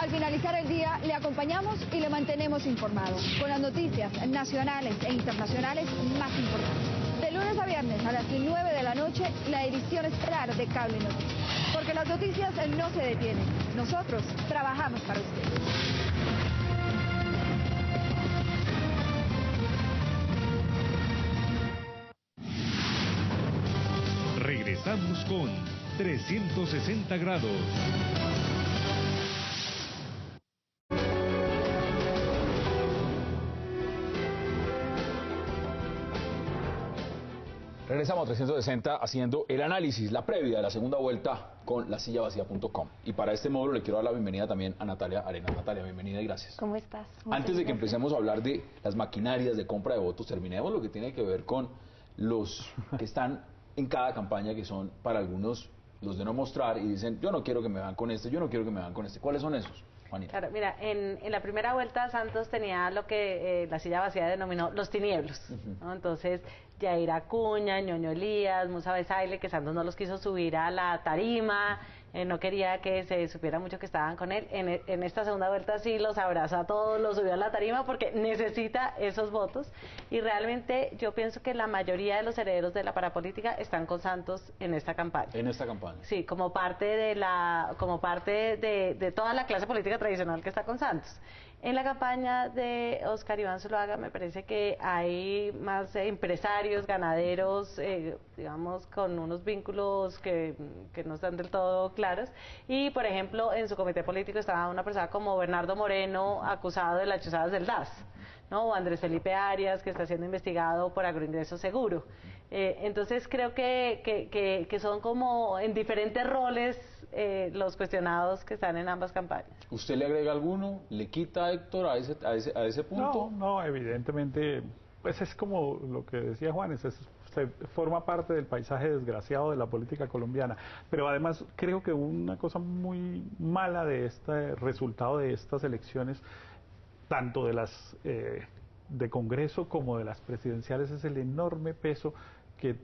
Al finalizar el día, le acompañamos y le mantenemos informado con las noticias nacionales e internacionales más importantes. De lunes a viernes a las 9 de la noche, la edición estelar de Cable Noticias. Porque las noticias no se detienen. Nosotros trabajamos para ustedes. Regresamos con 360 grados. Regresamos a 360 haciendo el análisis, la previa de la segunda vuelta con lasillavacía.com. Y para este módulo le quiero dar la bienvenida también a Natalia Arenas. Natalia, bienvenida y gracias. ¿Cómo estás? Antes de que empecemos a hablar de las maquinarias de compra de votos, terminemos lo que tiene que ver con los que están en cada campaña, que son para algunos los de no mostrar y dicen, yo no quiero que me vean con este, yo no quiero que me vean con este. ¿Cuáles son esos, Juanita? Claro, mira, en la primera vuelta Santos tenía lo que la silla vacía denominó los tinieblos, ¿no? Entonces, Yair Acuña, Ñoño Elías, Musa Besaile, que Santos no los quiso subir a la tarima, no quería que se supiera mucho que estaban con él. En esta segunda vuelta sí los abrazó a todos, los subió a la tarima porque necesita esos votos. Y realmente yo pienso que la mayoría de los herederos de la parapolítica están con Santos en esta campaña. En esta campaña. Sí, como parte de toda la clase política tradicional que está con Santos. En la campaña de Oscar Iván Zuluaga me parece que hay más empresarios, ganaderos, digamos, con unos vínculos que no están del todo claros. Y, por ejemplo, en su comité político estaba una persona como Bernardo Moreno, acusado de las chuzadas del DAS, ¿no? O Andrés Felipe Arias, que está siendo investigado por agroingreso seguro. Entonces creo que son como en diferentes roles los cuestionados que están en ambas campañas. ¿Usted le agrega alguno? ¿Le quita, Héctor, a ese punto? No, evidentemente, pues es como lo que decía Juan, se forma parte del paisaje desgraciado de la política colombiana. Pero además creo que una cosa muy mala de este resultado de estas elecciones, tanto de las de Congreso como de las presidenciales, es el enorme peso que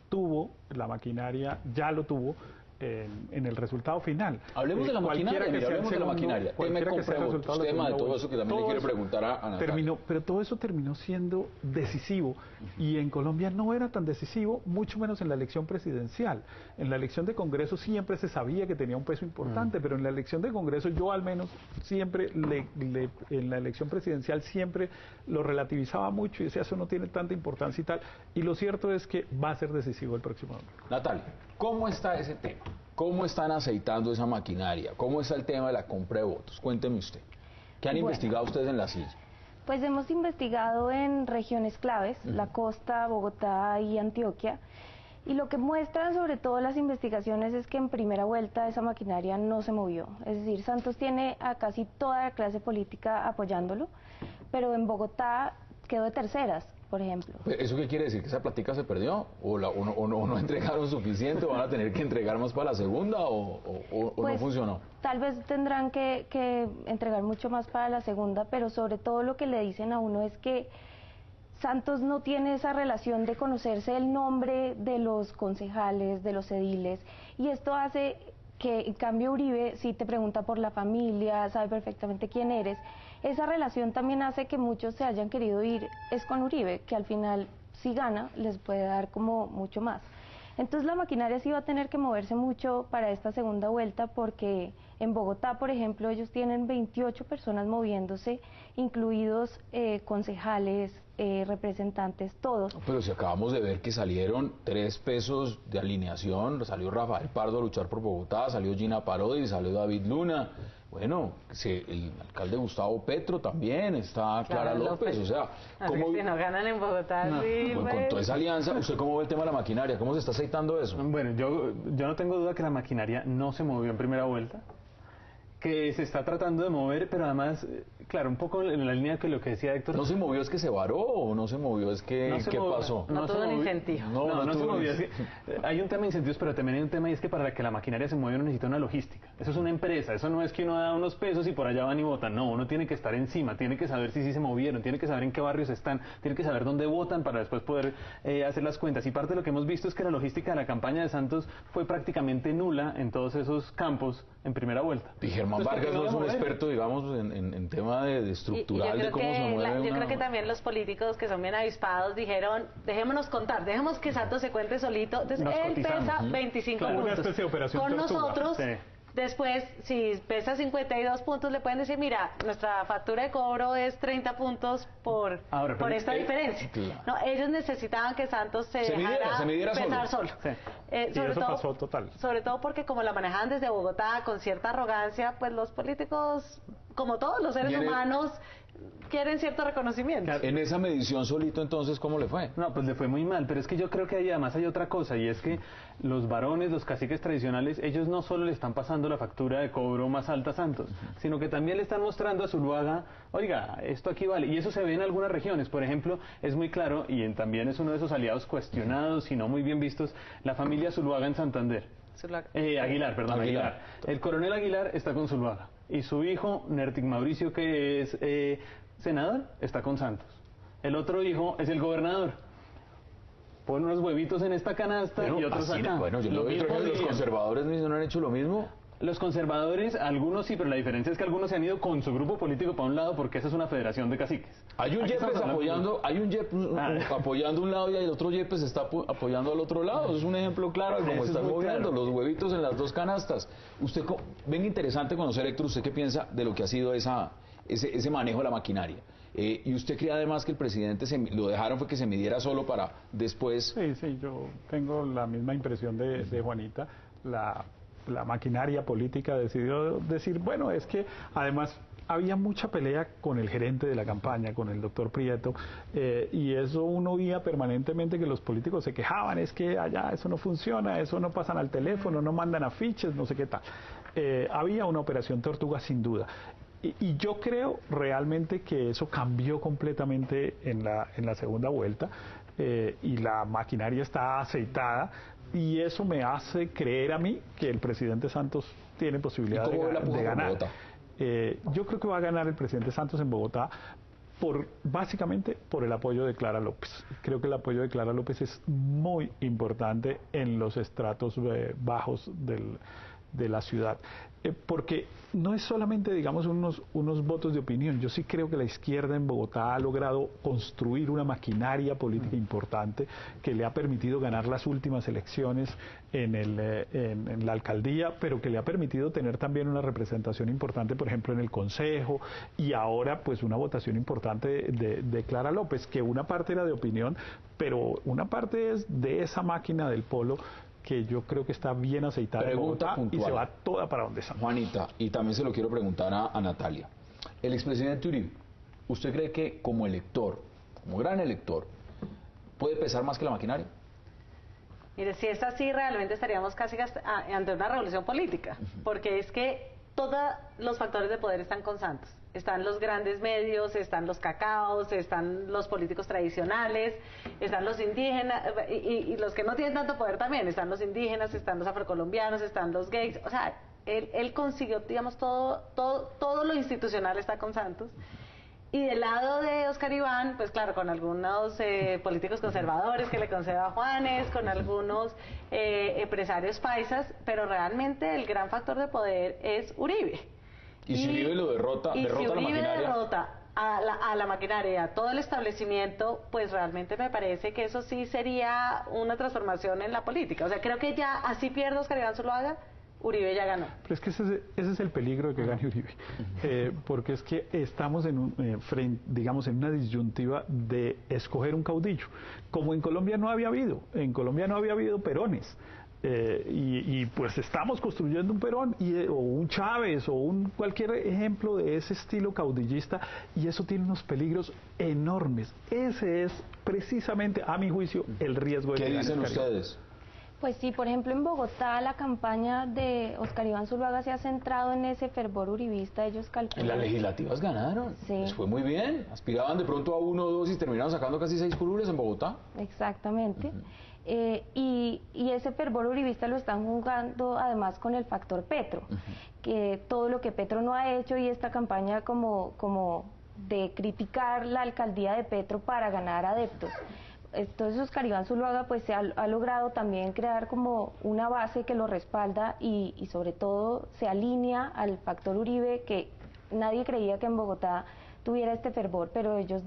tuvo la maquinaria, ya lo tuvo, en el resultado final. Hablemos de la maquinaria, hablemos de la maquinaria. Tema de todo eso que también le quiero preguntar a Natalia. Pero todo eso terminó siendo decisivo, y en Colombia no era tan decisivo, mucho menos en la elección presidencial. En la elección de Congreso siempre se sabía que tenía un peso importante, pero en la elección de Congreso yo al menos siempre, en la elección presidencial siempre lo relativizaba mucho y decía, eso no tiene tanta importancia y tal, y lo cierto es que va a ser decisivo el próximo domingo. Natalia, ¿cómo está ese tema? ¿Cómo están aceitando esa maquinaria? ¿Cómo está el tema de la compra de votos? Cuénteme usted. ¿Qué han investigado ustedes en la silla? Pues hemos investigado en regiones claves, la costa, Bogotá y Antioquia, y lo que muestran sobre todo las investigaciones es que en primera vuelta esa maquinaria no se movió. Es decir, Santos tiene a casi toda la clase política apoyándolo, pero en Bogotá quedó de terceras, por ejemplo. ¿Eso qué quiere decir? ¿Que esa plática se perdió? ¿O no entregaron suficiente? ¿O van a tener que entregar más para la segunda? ¿O pues, no funcionó? Tal vez tendrán que entregar mucho más para la segunda, pero sobre todo lo que le dicen a uno es que Santos no tiene esa relación de conocerse el nombre de los concejales, de los ediles, y esto hace que, en cambio, Uribe sí te pregunta por la familia, sabe perfectamente quién eres. Esa relación también hace que muchos se hayan querido ir es con Uribe, que al final, si gana, les puede dar como mucho más. Entonces la maquinaria sí va a tener que moverse mucho para esta segunda vuelta, porque en Bogotá, por ejemplo, ellos tienen 28 personas moviéndose, incluidos concejales, representantes, todos. Pero si acabamos de ver que salieron 3 pesos de alineación, salió Rafael Pardo a luchar por Bogotá, salió Gina Parodi, salió David Luna. Bueno, el alcalde Gustavo Petro también, está Clara López, o sea... ¿cómo... Si no ganan en Bogotá, sí, bueno, con toda esa alianza, ¿usted cómo ve el tema de la maquinaria? ¿Cómo se está aceitando eso? Bueno, yo no tengo duda que la maquinaria no se movió en primera vuelta, que se está tratando de mover, pero además, claro, un poco en la línea de lo que decía Héctor. ¿No se movió es que se varó o no se movió es que qué pasó? No tuvo un incentivo. No se movió. Es que hay un tema de incentivos, pero también hay un tema y es que para que la maquinaria se mueva uno necesita una logística. Eso es una empresa, eso no es que uno da unos pesos y por allá van y votan. No, uno tiene que estar encima, tiene que saber si sí se movieron, tiene que saber en qué barrios están, tiene que saber dónde votan para después poder hacer las cuentas. Y parte de lo que hemos visto es que la logística de la campaña de Santos fue prácticamente nula en todos esos campos en primera vuelta. Y Germán Vargas no es un experto, digamos, en tema de estructural de cómo se mueve yo creo que también los políticos que son bien avispados dijeron, dejémonos contar, dejemos que Santos se cuente solito. Entonces él pesa 25 puntos. Con nosotros, después, si pesa 52 puntos, le pueden decir, mira, nuestra factura de cobro es 30 puntos por esta diferencia. Claro. No, ellos necesitaban que Santos se dejara pesar solo. Sí. Sobre eso pasó total. Sobre todo porque como la manejaban desde Bogotá con cierta arrogancia, pues los políticos como todos los seres humanos, quieren cierto reconocimiento. En esa medición solito, entonces, ¿cómo le fue? No, pues le fue muy mal, pero es que yo creo que además hay otra cosa, y es que los varones, los caciques tradicionales, ellos no solo le están pasando la factura de cobro más alta a Santos, sino que también le están mostrando a Zuluaga, oiga, esto aquí vale, y eso se ve en algunas regiones, por ejemplo, es muy claro, y también es uno de esos aliados cuestionados y no muy bien vistos, la familia Zuluaga en Santander. Aguilar. El coronel Aguilar está con Zuluaga, y su hijo, Nertic Mauricio, que es senador, está con Santos. El otro hijo es el gobernador. Pon unos huevitos en esta canasta y otros acá. Bueno, yo lo veo que los conservadores no han hecho lo mismo. Los conservadores, algunos sí, pero la diferencia es que algunos se han ido con su grupo político para un lado porque esa es una federación de caciques. Hay un Yepes apoyando, apoyando un lado y el otro Yepes está apoyando al otro lado. Eso es un ejemplo claro de cómo están moviendo los huevitos en las dos canastas. Usted, ven interesante conocer, Héctor, ¿usted qué piensa de lo que ha sido ese manejo de la maquinaria? ¿Y usted cree además que el presidente lo dejaron fue que se midiera solo para después? Sí, yo tengo la misma impresión de Juanita. La maquinaria política decidió decir, bueno, es que además había mucha pelea con el gerente de la campaña, con el doctor Prieto, y eso uno oía permanentemente que los políticos se quejaban, es que allá eso no funciona, eso no pasan al teléfono, no mandan afiches, no sé qué tal. Había una operación Tortuga sin duda. Y yo creo realmente que eso cambió completamente en la segunda vuelta, y la maquinaria está aceitada, y eso me hace creer a mí que el presidente Santos tiene posibilidad de ganar. Yo creo que va a ganar el presidente Santos en Bogotá básicamente por el apoyo de Clara López. Creo que el apoyo de Clara López es muy importante en los estratos bajos de la ciudad. Porque no es solamente, digamos, unos votos de opinión. Yo sí creo que la izquierda en Bogotá ha logrado construir una maquinaria política importante que le ha permitido ganar las últimas elecciones en la alcaldía, pero que le ha permitido tener también una representación importante, por ejemplo, en el Consejo, y ahora pues una votación importante de Clara López, que una parte era de opinión, pero una parte es de esa máquina del polo que yo creo que está bien aceitada en Bogotá y se va toda para donde está. Juanita, y también se lo quiero preguntar a Natalia. El expresidente Uribe, ¿usted cree que como elector, como gran elector, puede pesar más que la maquinaria? Mire, si es así, realmente estaríamos casi ante una revolución política, porque es que todos los factores de poder están con Santos. Están los grandes medios, están los cacaos, están los políticos tradicionales, están los indígenas, y los que no tienen tanto poder también, están los indígenas, están los afrocolombianos, están los gays. O sea, él consiguió, digamos, todo lo institucional está con Santos. Y del lado de Oscar Iván, pues claro, con algunos políticos conservadores que le conceda a Juanes, con algunos empresarios paisas, pero realmente el gran factor de poder es Uribe. Y si Uribe lo derrota si la Uribe maquinaria. derrota a la maquinaria, a todo el establecimiento, pues realmente me parece que eso sí sería una transformación en la política. O sea, creo que ya así pierde Oscar Iván Zuluaga, Uribe ya ganó. Pero es que ese es el peligro de que gane Uribe, porque es que estamos digamos, en una disyuntiva de escoger un caudillo, como en Colombia no había habido. En Colombia no había habido Perones. Y pues estamos construyendo un Perón o un Chávez o cualquier ejemplo de ese estilo caudillista, y eso tiene unos peligros enormes. Ese es precisamente, a mi juicio, el riesgo de que gane. ¿Qué dicen ustedes? Pues sí, por ejemplo, en Bogotá la campaña de Oscar Iván Zuluaga se ha centrado en ese fervor uribista. Ellos calculan. Y las legislativas ganaron. Sí. Les fue muy bien. Aspiraban de pronto a 1 o 2 y terminaron sacando casi 6 curules en Bogotá. Exactamente. Y ese fervor uribista lo están jugando además con el factor Petro, que todo lo que Petro no ha hecho, y esta campaña como de criticar la alcaldía de Petro para ganar adeptos. Entonces Oscar Iván Zuluaga pues ha logrado también crear como una base que lo respalda y sobre todo se alinea al factor Uribe, que nadie creía que en Bogotá tuviera este fervor, pero ellos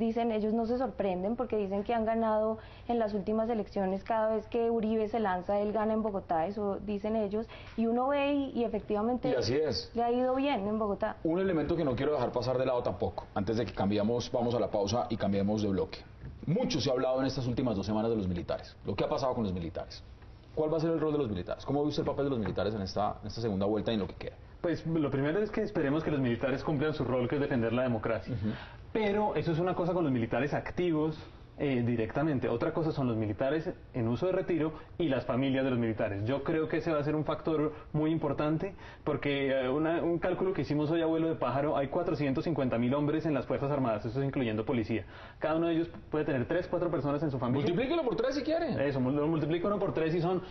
no se sorprenden porque dicen que han ganado en las últimas elecciones. Cada vez que Uribe se lanza, él gana en Bogotá, eso dicen ellos, y uno ve y efectivamente y así es. Le ha ido bien en Bogotá. Un elemento que no quiero dejar pasar de lado tampoco, antes de que vamos a la pausa y cambiemos de bloque. Mucho se ha hablado en estas últimas 2 semanas de los militares, lo que ha pasado con los militares. ¿Cuál va a ser el rol de los militares? ¿Cómo ve usted el papel de los militares en esta segunda vuelta y en lo que queda? Pues lo primero es que esperemos que los militares cumplan su rol, que es defender la democracia. Pero eso es una cosa con los militares activos directamente. Otra cosa son los militares en uso de retiro y las familias de los militares. Yo creo que ese va a ser un factor muy importante porque un cálculo que hicimos hoy a vuelo de pájaro, hay 450.000 hombres en las Fuerzas Armadas, eso es incluyendo policía. Cada uno de ellos puede tener 3, 4 personas en su familia. Multiplíquelo por 3 si quiere. Eso, lo multiplico uno por 3 y son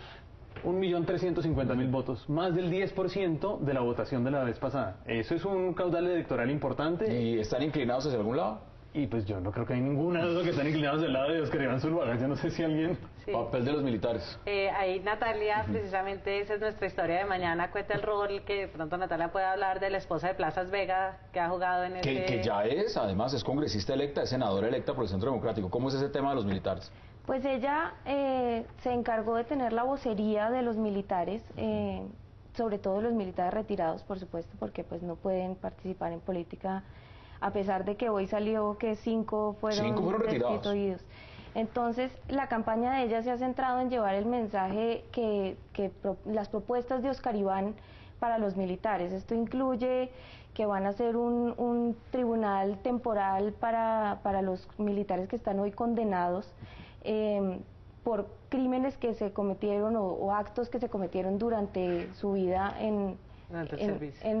1.350.000 votos, más del 10% de la votación de la vez pasada. Eso es un caudal electoral importante. ¿Y están inclinados hacia algún lado? Y pues yo no creo que hay ninguna de los que están inclinados del lado de Oscar Iván Zuluaga. Yo no sé si alguien... Sí. Papel de los militares. Ahí Natalia, precisamente esa es nuestra historia de mañana, cuenta el rol que de pronto Natalia puede hablar de la esposa de Plazas Vega, que ha jugado en que ya es, además es congresista electa, es senadora electa por el Centro Democrático. ¿Cómo es ese tema de los militares? Pues ella se encargó de tener la vocería de los militares, sobre todo de los militares retirados, por supuesto, porque pues no pueden participar en política, a pesar de que hoy salió que 5 fueron destituidos. Entonces, la campaña de ella se ha centrado en llevar el mensaje que las propuestas de Oscar Iván para los militares. Esto incluye que van a hacer un tribunal temporal para los militares que están hoy condenados por crímenes que se cometieron o actos que se cometieron durante su vida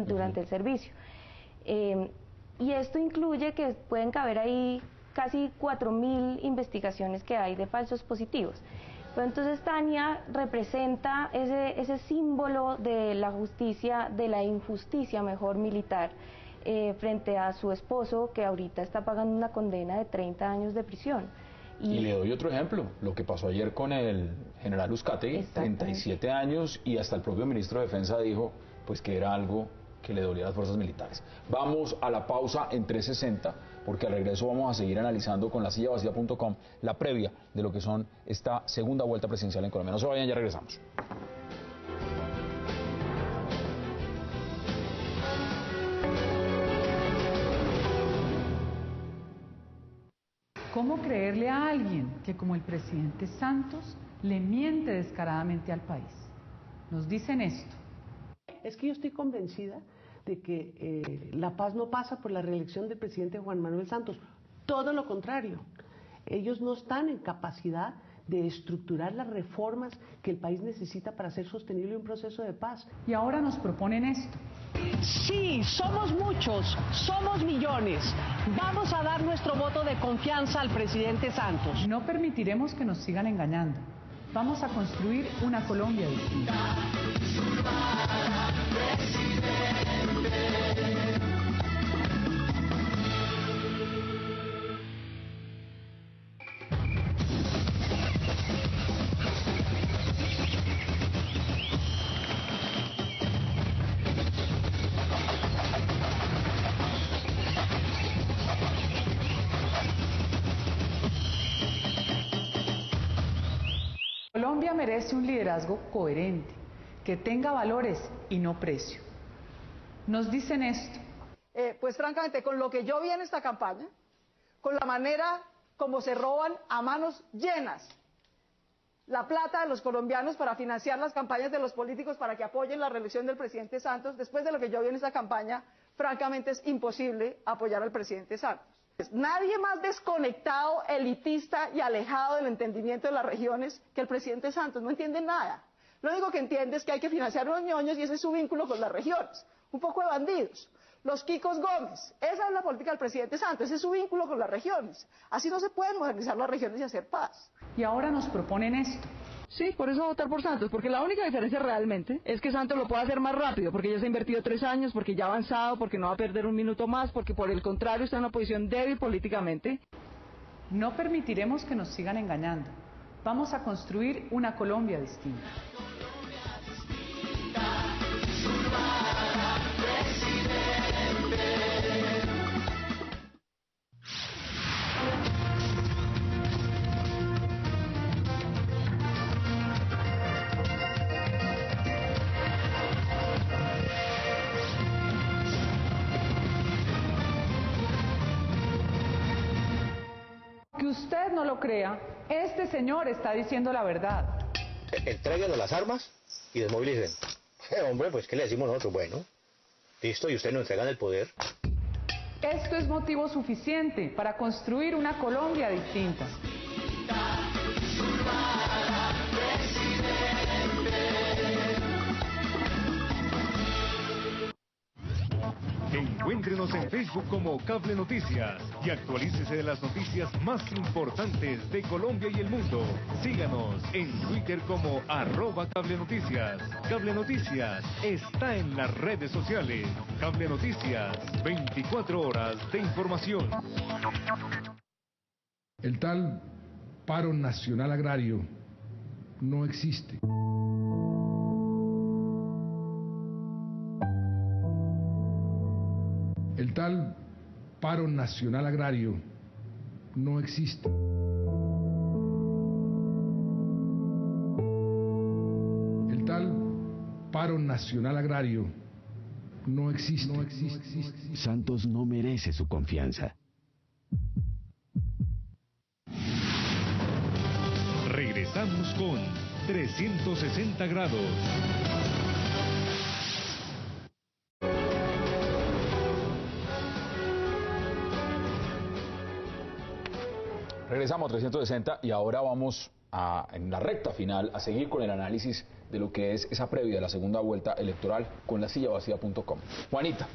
durante el servicio. Y esto incluye que pueden caber ahí casi 4.000 investigaciones que hay de falsos positivos. Pero entonces Tania representa ese símbolo de la justicia, de la injusticia mejor militar, frente a su esposo que ahorita está pagando una condena de 30 años de prisión. Y le doy otro ejemplo, lo que pasó ayer con el general Uzcategui, 37 años, y hasta el propio ministro de Defensa dijo pues que era algo que le dolía a las fuerzas militares. Vamos a la pausa en 360, porque al regreso vamos a seguir analizando con lasillavacía.com la previa de lo que son esta segunda vuelta presidencial en Colombia. No se vayan, ya regresamos. ¿Cómo creerle a alguien que, como el presidente Santos, le miente descaradamente al país? Nos dicen esto. Es que yo estoy convencida de que la paz no pasa por la reelección del presidente Juan Manuel Santos. Todo lo contrario. Ellos no están en capacidad de estructurar las reformas que el país necesita para hacer sostenible un proceso de paz. Y ahora nos proponen esto. Sí, somos muchos, somos millones. Vamos a dar nuestro voto de confianza al presidente Santos. No permitiremos que nos sigan engañando. Vamos a construir una Colombia distinta. Colombia merece un liderazgo coherente, que tenga valores y no precio. Nos dicen esto. Pues francamente, con lo que yo vi en esta campaña, con la manera como se roban a manos llenas la plata de los colombianos para financiar las campañas de los políticos para que apoyen la reelección del presidente Santos, después de lo que yo vi en esta campaña, francamente es imposible apoyar al presidente Santos. Nadie más desconectado, elitista y alejado del entendimiento de las regiones que el presidente Santos. No entiende nada. Lo único que entiende es que hay que financiar a los ñoños y ese es su vínculo con las regiones. Un poco de bandidos. Los Kikos Gómez. Esa es la política del presidente Santos. Ese es su vínculo con las regiones. Así no se pueden modernizar las regiones y hacer paz. Y ahora nos proponen esto. Sí, por eso votar por Santos, porque la única diferencia realmente es que Santos lo puede hacer más rápido, porque ya se ha invertido 3 años, porque ya ha avanzado, porque no va a perder un minuto más, porque por el contrario está en una posición débil políticamente. No permitiremos que nos sigan engañando. Vamos a construir una Colombia distinta. Que usted no lo crea, este señor está diciendo la verdad. Entréguenos las armas y desmovilicen. Hombre, pues ¿qué le decimos nosotros? Bueno, Listo, y ustedes nos entregan el poder. Esto es motivo suficiente para construir una Colombia distinta. Encuéntrenos en Facebook como Cable Noticias y actualícese de las noticias más importantes de Colombia y el mundo. Síganos en Twitter como @CableNoticias. Cable Noticias está en las redes sociales. Cable Noticias, 24 horas de información. El tal paro nacional agrario no existe. El tal paro nacional agrario no existe. El tal paro nacional agrario no existe. Santos no merece su confianza. Regresamos con 360 grados. Regresamos a 360 y ahora vamos en la recta final a seguir con el análisis de lo que es esa previa de la segunda vuelta electoral con lasillavacía.com. Juanita,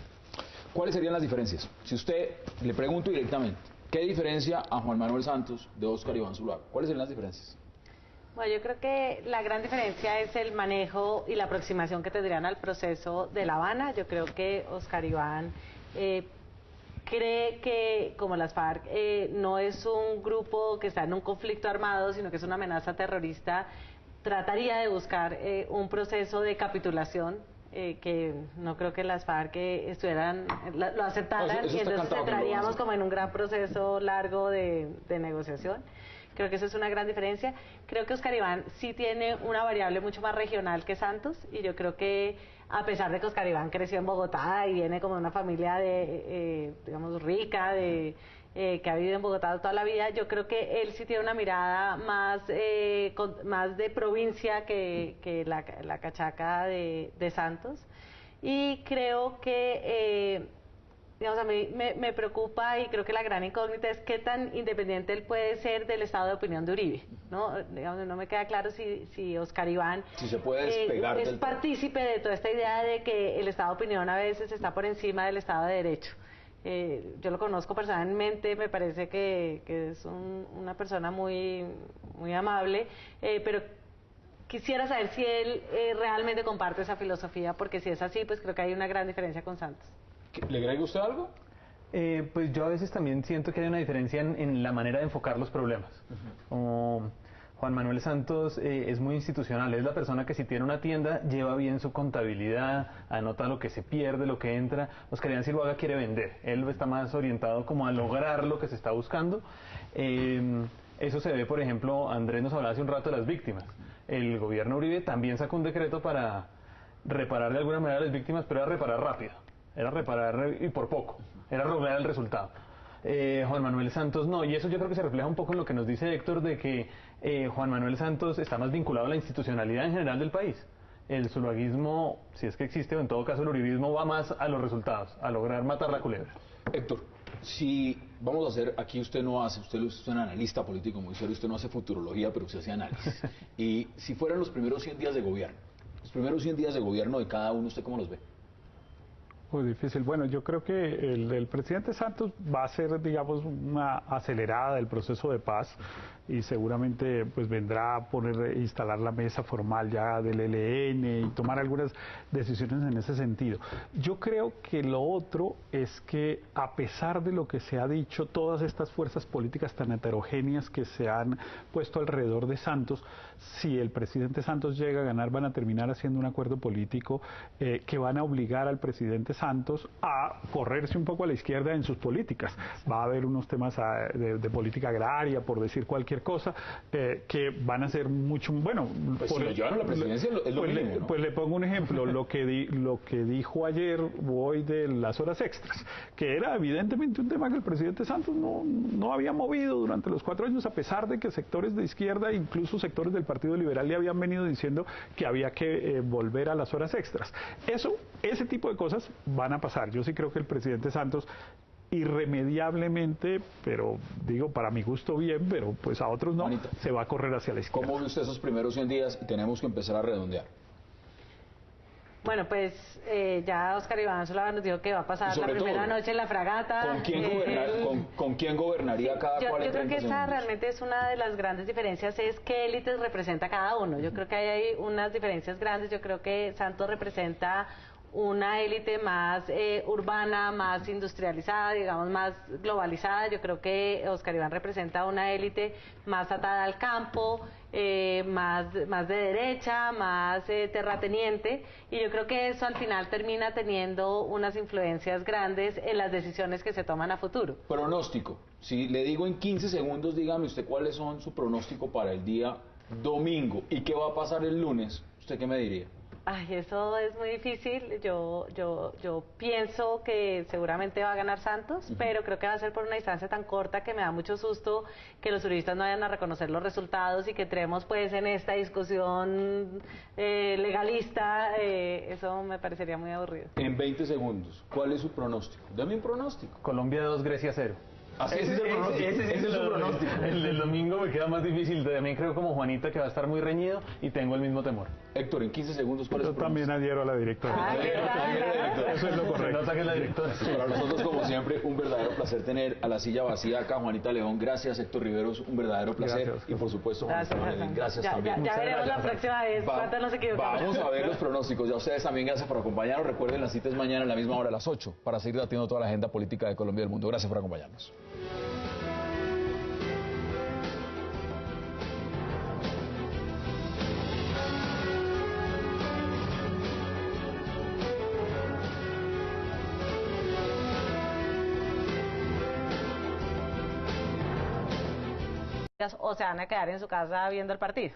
¿cuáles serían las diferencias? Si usted le pregunto directamente, ¿qué diferencia a Juan Manuel Santos de Óscar Iván Zuluaga? ¿Cuáles serían las diferencias? Bueno, yo creo que la gran diferencia es el manejo y la aproximación que tendrían al proceso de La Habana. Yo creo que Óscar Iván cree que, como las FARC, no es un grupo que está en un conflicto armado, sino que es una amenaza terrorista. Trataría de buscar un proceso de capitulación, que no creo que las FARC lo aceptaran, y entonces entraríamos como en un gran proceso largo de negociación. Creo que esa es una gran diferencia. Creo que Óscar Iván sí tiene una variable mucho más regional que Santos, y yo creo que a pesar de que Óscar Iván creció en Bogotá y viene como de una familia digamos, rica, que ha vivido en Bogotá toda la vida, yo creo que él sí tiene una mirada más de provincia que la cachaca de Santos. Y creo que digamos, a mí me preocupa, y creo que la gran incógnita es qué tan independiente él puede ser del estado de opinión de Uribe, ¿no? Digamos, no me queda claro si Óscar Iván se puede despegar es partícipe de toda esta idea de que el estado de opinión a veces está por encima del estado de derecho. Yo lo conozco personalmente, me parece que es una persona muy amable, pero quisiera saber si él realmente comparte esa filosofía, porque si es así, pues creo que hay una gran diferencia con Santos. ¿Le agrega usted algo? Pues yo a veces también siento que hay una diferencia en la manera de enfocar los problemas. Como Juan Manuel Santos es muy institucional, es la persona que si tiene una tienda lleva bien su contabilidad, anota lo que se pierde, lo que entra. Óscar Iván Zuluaga quiere vender, él está más orientado como a lograr lo que se está buscando. Eso se ve, por ejemplo, Andrés nos hablaba hace un rato de las víctimas. El gobierno Uribe también sacó un decreto para reparar de alguna manera a las víctimas, pero era reparar rápido. Era reparar y por poco, era lograr el resultado. Juan Manuel Santos no, y eso yo creo que se refleja un poco en lo que nos dice Héctor, de que Juan Manuel Santos está más vinculado a la institucionalidad en general del país. El zuluaguismo, si es que existe, o en todo caso el uribismo, va más a los resultados, a lograr matar la culebra. Héctor, si vamos a hacer, aquí usted es un analista político muy serio, usted no hace futurología, pero usted hace análisis. Y si fueran los primeros 100 días de gobierno, de cada uno, ¿usted cómo los ve? Muy difícil. Bueno, yo creo que el presidente Santos va a ser, digamos, una acelerada del proceso de paz, y seguramente pues vendrá a instalar la mesa formal ya del ELN y tomar algunas decisiones en ese sentido. Yo creo que lo otro es que, a pesar de lo que se ha dicho, todas estas fuerzas políticas tan heterogéneas que se han puesto alrededor de Santos, si el presidente Santos llega a ganar, van a terminar haciendo un acuerdo político que van a obligar al presidente Santos a correrse un poco a la izquierda en sus políticas. Va a haber unos temas de política agraria, por decir cualquier cualquier cosa, que van a ser mucho, bueno, pues si lo llevan a la presidencia es lo mínimo, ¿no? Pues le pongo un ejemplo, lo que dijo ayer o hoy de las horas extras, que era evidentemente un tema que el presidente Santos no había movido durante los 4 años, a pesar de que sectores de izquierda, incluso sectores del Partido Liberal, le habían venido diciendo que había que volver a las horas extras. Ese tipo de cosas van a pasar. Yo sí creo que el presidente Santos irremediablemente, pero digo, para mi gusto bien, pero pues a otros no, Juanita, se va a correr hacia la izquierda. ¿Cómo ve usted esos primeros 100 días? Y tenemos que empezar a redondear. Bueno, pues ya Óscar Iván Zuluaga nos dijo que va a pasar la primera noche en la fragata. ¿Con quién gobernaría cada 40 Yo creo que esa segundos? realmente es una de las grandes diferencias, es qué élites representa cada uno. Yo creo que hay unas diferencias grandes. Yo creo que Santos representa una élite más urbana, más industrializada, digamos, más globalizada. Yo creo que Óscar Iván representa una élite más atada al campo, más de derecha, más terrateniente, y yo creo que eso al final termina teniendo unas influencias grandes en las decisiones que se toman a futuro. Pronóstico. Si le digo en 15 segundos, dígame usted cuáles son su pronóstico para el día domingo y qué va a pasar el lunes. ¿Usted qué me diría? Ay, eso es muy difícil. Yo pienso que seguramente va a ganar Santos, pero creo que va a ser por una distancia tan corta que me da mucho susto que los juristas no vayan a reconocer los resultados y que entremos pues en esta discusión legalista. Eso me parecería muy aburrido. En 20 segundos, ¿cuál es su pronóstico? Dame un pronóstico. Colombia 2, Grecia 0. Así ese es su pronóstico. El del domingo me queda más difícil. También creo como Juanita que va a estar muy reñido y tengo el mismo temor. Héctor, en 15 segundos, ¿cuál es su pronóstico? Yo también adhiero a la directora. Eso es lo correcto. Se nota que es la directora. Para nosotros, como siempre, un verdadero placer tener a la silla vacía acá, Juanita León. Gracias, Héctor Riveros, un verdadero placer. Gracias. Y por supuesto, Juanita León, gracias también. Ya veremos la próxima vez cuánto nos equivocamos. Vamos a ver los pronósticos. Ya ustedes también, gracias por acompañarnos. Recuerden, la cita es mañana a la misma hora, a las 8, para seguir debatiendo toda la agenda política de Colombia y del mundo. Gracias por acompañarnos. O se van a quedar en su casa viendo el partido,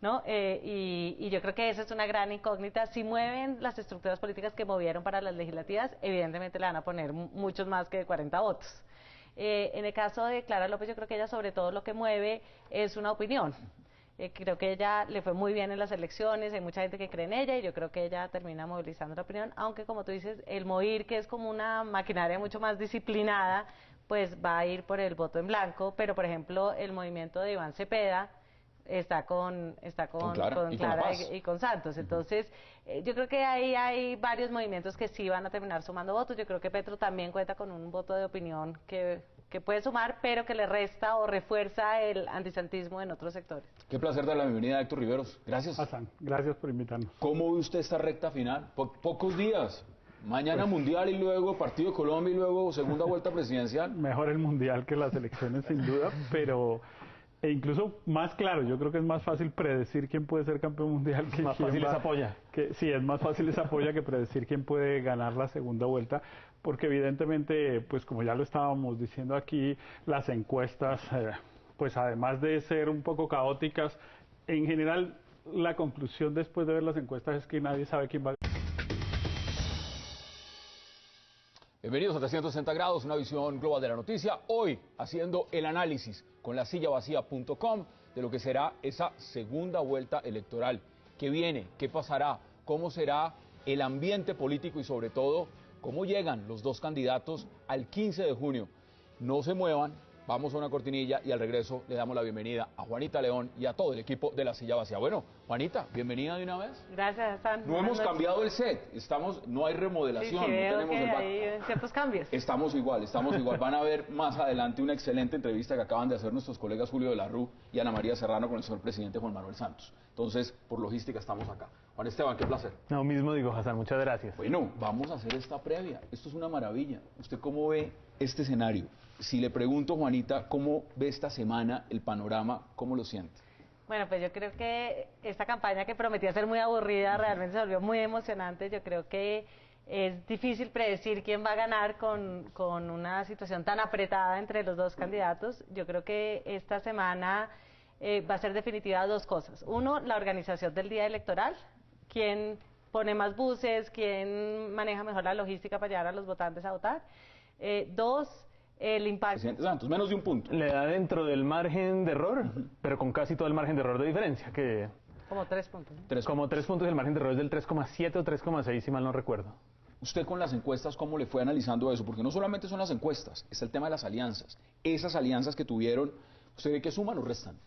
¿no? Y yo creo que esa es una gran incógnita. Si mueven las estructuras políticas que movieron para las legislativas, evidentemente le van a poner muchos más que 40 votos. En el caso de Clara López, yo creo que ella sobre todo lo que mueve es una opinión. Creo que ella le fue muy bien en las elecciones, hay mucha gente que cree en ella y yo creo que ella termina movilizando la opinión, aunque como tú dices, el MOIR, que es como una maquinaria mucho más disciplinada, pues va a ir por el voto en blanco, pero por ejemplo el movimiento de Iván Cepeda está con Clara y con Santos. Entonces yo creo que ahí hay varios movimientos que sí van a terminar sumando votos. Yo creo que Petro también cuenta con un voto de opinión que puede sumar, pero que le resta o refuerza el antisantismo en otros sectores. Qué placer dar la bienvenida a Héctor Riveros. Gracias. Hassan, gracias por invitarnos. ¿Cómo ve usted esta recta final? Pocos días. Mañana Mundial y luego Partido de Colombia y luego segunda vuelta presidencial. Mejor el Mundial que las elecciones sin duda, pero incluso más claro, yo creo que es más fácil predecir quién puede ser campeón mundial que más fácil es apoya. Sí, es más fácil esa apoya que predecir quién puede ganar la segunda vuelta, porque evidentemente, pues como ya lo estábamos diciendo aquí, las encuestas, pues además de ser un poco caóticas, en general la conclusión después de ver las encuestas es que nadie sabe quién va a ganar. Bienvenidos a 360 grados, una visión global de la noticia. Hoy haciendo el análisis con lasillavacía.com de lo que será esa segunda vuelta electoral. ¿Qué viene? ¿Qué pasará? ¿Cómo será el ambiente político y sobre todo cómo llegan los dos candidatos al 15 de junio? No se muevan, vamos a una cortinilla y al regreso le damos la bienvenida a Juanita León y a todo el equipo de La Silla Vacía. Bueno, Juanita, bienvenida de una vez. Gracias, Hassan. No hemos cambiado el set, no hay remodelación, sí, no tenemos que hay ciertos cambios. Estamos igual. Van a ver más adelante una excelente entrevista que acaban de hacer nuestros colegas Julio de la Rú y Ana María Serrano con el señor presidente Juan Manuel Santos. Entonces, por logística estamos acá. Juan Esteban, qué placer. Lo mismo digo, Hassan, muchas gracias. Bueno, vamos a hacer esta previa. Esto es una maravilla. ¿Usted cómo ve este escenario? Si le pregunto, Juanita, ¿cómo ve esta semana el panorama? ¿Cómo lo siente? Bueno, pues yo creo que esta campaña que prometía ser muy aburrida realmente se volvió muy emocionante. Yo creo que es difícil predecir quién va a ganar con una situación tan apretada entre los dos candidatos. Yo creo que esta semana va a ser definitiva dos cosas. Uno, la organización del día electoral, quién pone más buses, quién maneja mejor la logística para llevar a los votantes a votar. Dos, el impacto. Presidente Santos, menos de un punto. Le da dentro del margen de error, pero con casi todo el margen de error de diferencia, que... Como 3 puntos. ¿No? Como 3 puntos, el margen de error es del 3,7 o 3,6, si mal no recuerdo. Usted con las encuestas, ¿cómo le fue analizando eso? Porque no solamente son las encuestas, es el tema de las alianzas. Esas alianzas que tuvieron, ¿usted ve que suman o restan?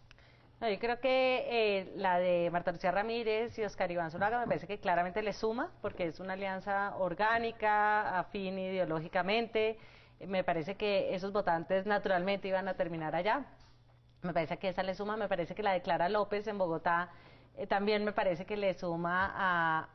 No, yo creo que la de Marta Lucía Ramírez y Oscar Iván Zuluaga me parece que claramente le suma, porque es una alianza orgánica, afín ideológicamente. Me parece que esos votantes naturalmente iban a terminar allá. Me parece que esa le suma. Me parece que la de Clara López en Bogotá también me parece que le suma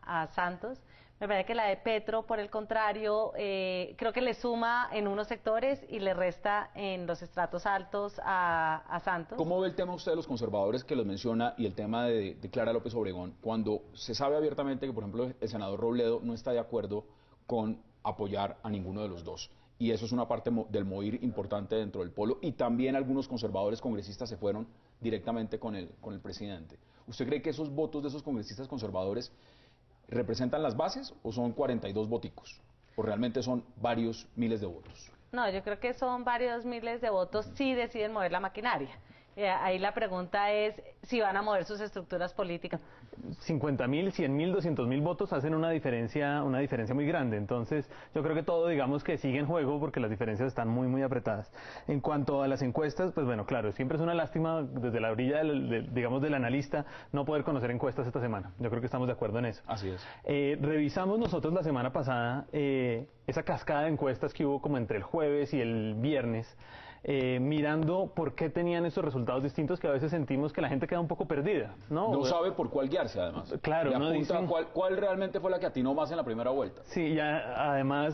a Santos. Me parece que la de Petro, por el contrario, creo que le suma en unos sectores y le resta en los estratos altos a Santos. ¿Cómo ve el tema usted de los conservadores que los menciona y el tema de Clara López Obregón, cuando se sabe abiertamente que, por ejemplo, el senador Robledo no está de acuerdo con apoyar a ninguno de los dos? Y eso es una parte del mover importante dentro del polo, y también algunos conservadores congresistas se fueron directamente con el presidente. ¿Usted cree que esos votos de esos congresistas conservadores representan las bases o son 42 voticos? ¿O realmente son varios miles de votos? No, yo creo que son varios miles de votos si deciden mover la maquinaria. Ahí la pregunta es si van a mover sus estructuras políticas. 50.000, 100.000, 200.000 votos hacen una diferencia muy grande. Entonces, yo creo que todo, digamos, que sigue en juego porque las diferencias están muy apretadas. En cuanto a las encuestas, pues bueno, claro, siempre es una lástima desde la orilla digamos, del analista no poder conocer encuestas esta semana. Yo creo que estamos de acuerdo en eso. Así es. Revisamos nosotros la semana pasada esa cascada de encuestas que hubo como entre el jueves y el viernes, mirando por qué tenían esos resultados distintos, que a veces sentimos que la gente queda un poco perdida, ¿no? No sabe por cuál guiarse, además. Claro, y apunta dicen... cuál realmente fue la que atinó más en la primera vuelta. Sí, ya además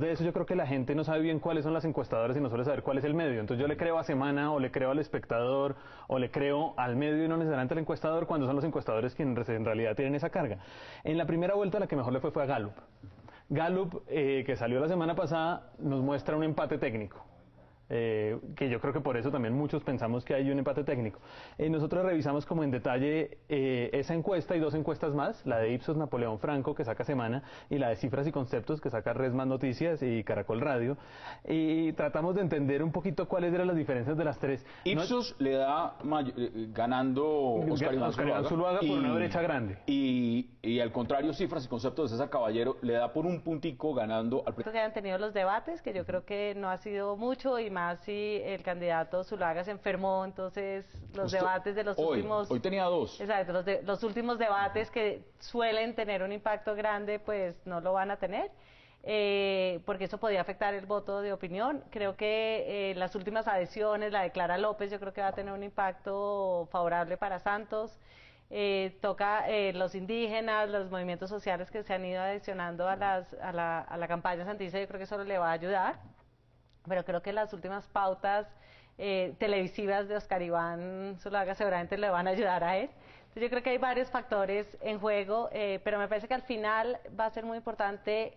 de eso, yo creo que la gente no sabe bien cuáles son las encuestadoras y no suele saber cuál es el medio. Entonces yo le creo a Semana, o le creo al Espectador, o le creo al medio y no necesariamente al encuestador, cuando son los encuestadores quienes en realidad tienen esa carga. En la primera vuelta la que mejor le fue a Gallup. Gallup, que salió la semana pasada, nos muestra un empate técnico. Que yo creo que por eso también muchos pensamos que hay un empate técnico. Nosotros revisamos como en detalle esa encuesta y dos encuestas más, la de Ipsos Napoleón Franco, que saca Semana, y la de Cifras y Conceptos, que saca Resmas Noticias y Caracol Radio, y tratamos de entender un poquito cuáles eran las diferencias de las tres. Ipsos le da ganando Oscar Iván Zuluaga por una brecha grande. Y al contrario, Cifras y Conceptos de César Caballero le da por un puntico ganando al presidente. Que hayan tenido los debates, que yo creo que no ha sido mucho, y más si el candidato Zuluaga se enfermó, entonces los debates de los últimos... Hoy tenía dos. Exacto, los últimos debates que suelen tener un impacto grande, pues no lo van a tener, porque eso podía afectar el voto de opinión. Creo que las últimas adhesiones, la de Clara López, yo creo que va a tener un impacto favorable para Santos. Toca los indígenas, los movimientos sociales que se han ido adicionando a la campaña santista, yo creo que eso le va a ayudar. Pero creo que las últimas pautas televisivas de Oscar Iván Zuluaga seguramente le van a ayudar a él. Entonces yo creo que hay varios factores en juego, pero me parece que al final va a ser muy importante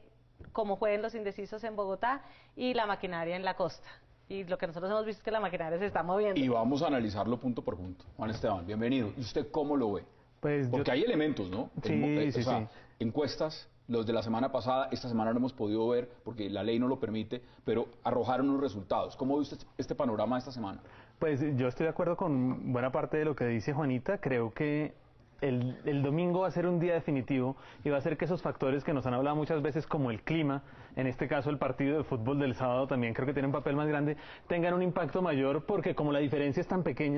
cómo jueguen los indecisos en Bogotá y la maquinaria en la costa. Y lo que nosotros hemos visto es que la maquinaria se está moviendo. Y vamos a analizarlo punto por punto. Juan Esteban, bienvenido. ¿Y usted cómo lo ve? Pues porque hay elementos, ¿no? Sí, sí. Encuestas, los de la semana pasada, esta semana no hemos podido ver porque la ley no lo permite, pero arrojaron unos resultados. ¿Cómo ve usted este panorama esta semana? Pues yo estoy de acuerdo con buena parte de lo que dice Juanita. Creo que el domingo va a ser un día definitivo y va a ser que esos factores que nos han hablado muchas veces, como el clima, en este caso el partido de fútbol del sábado también creo que tiene un papel más grande, tengan un impacto mayor, porque como la diferencia es tan pequeña,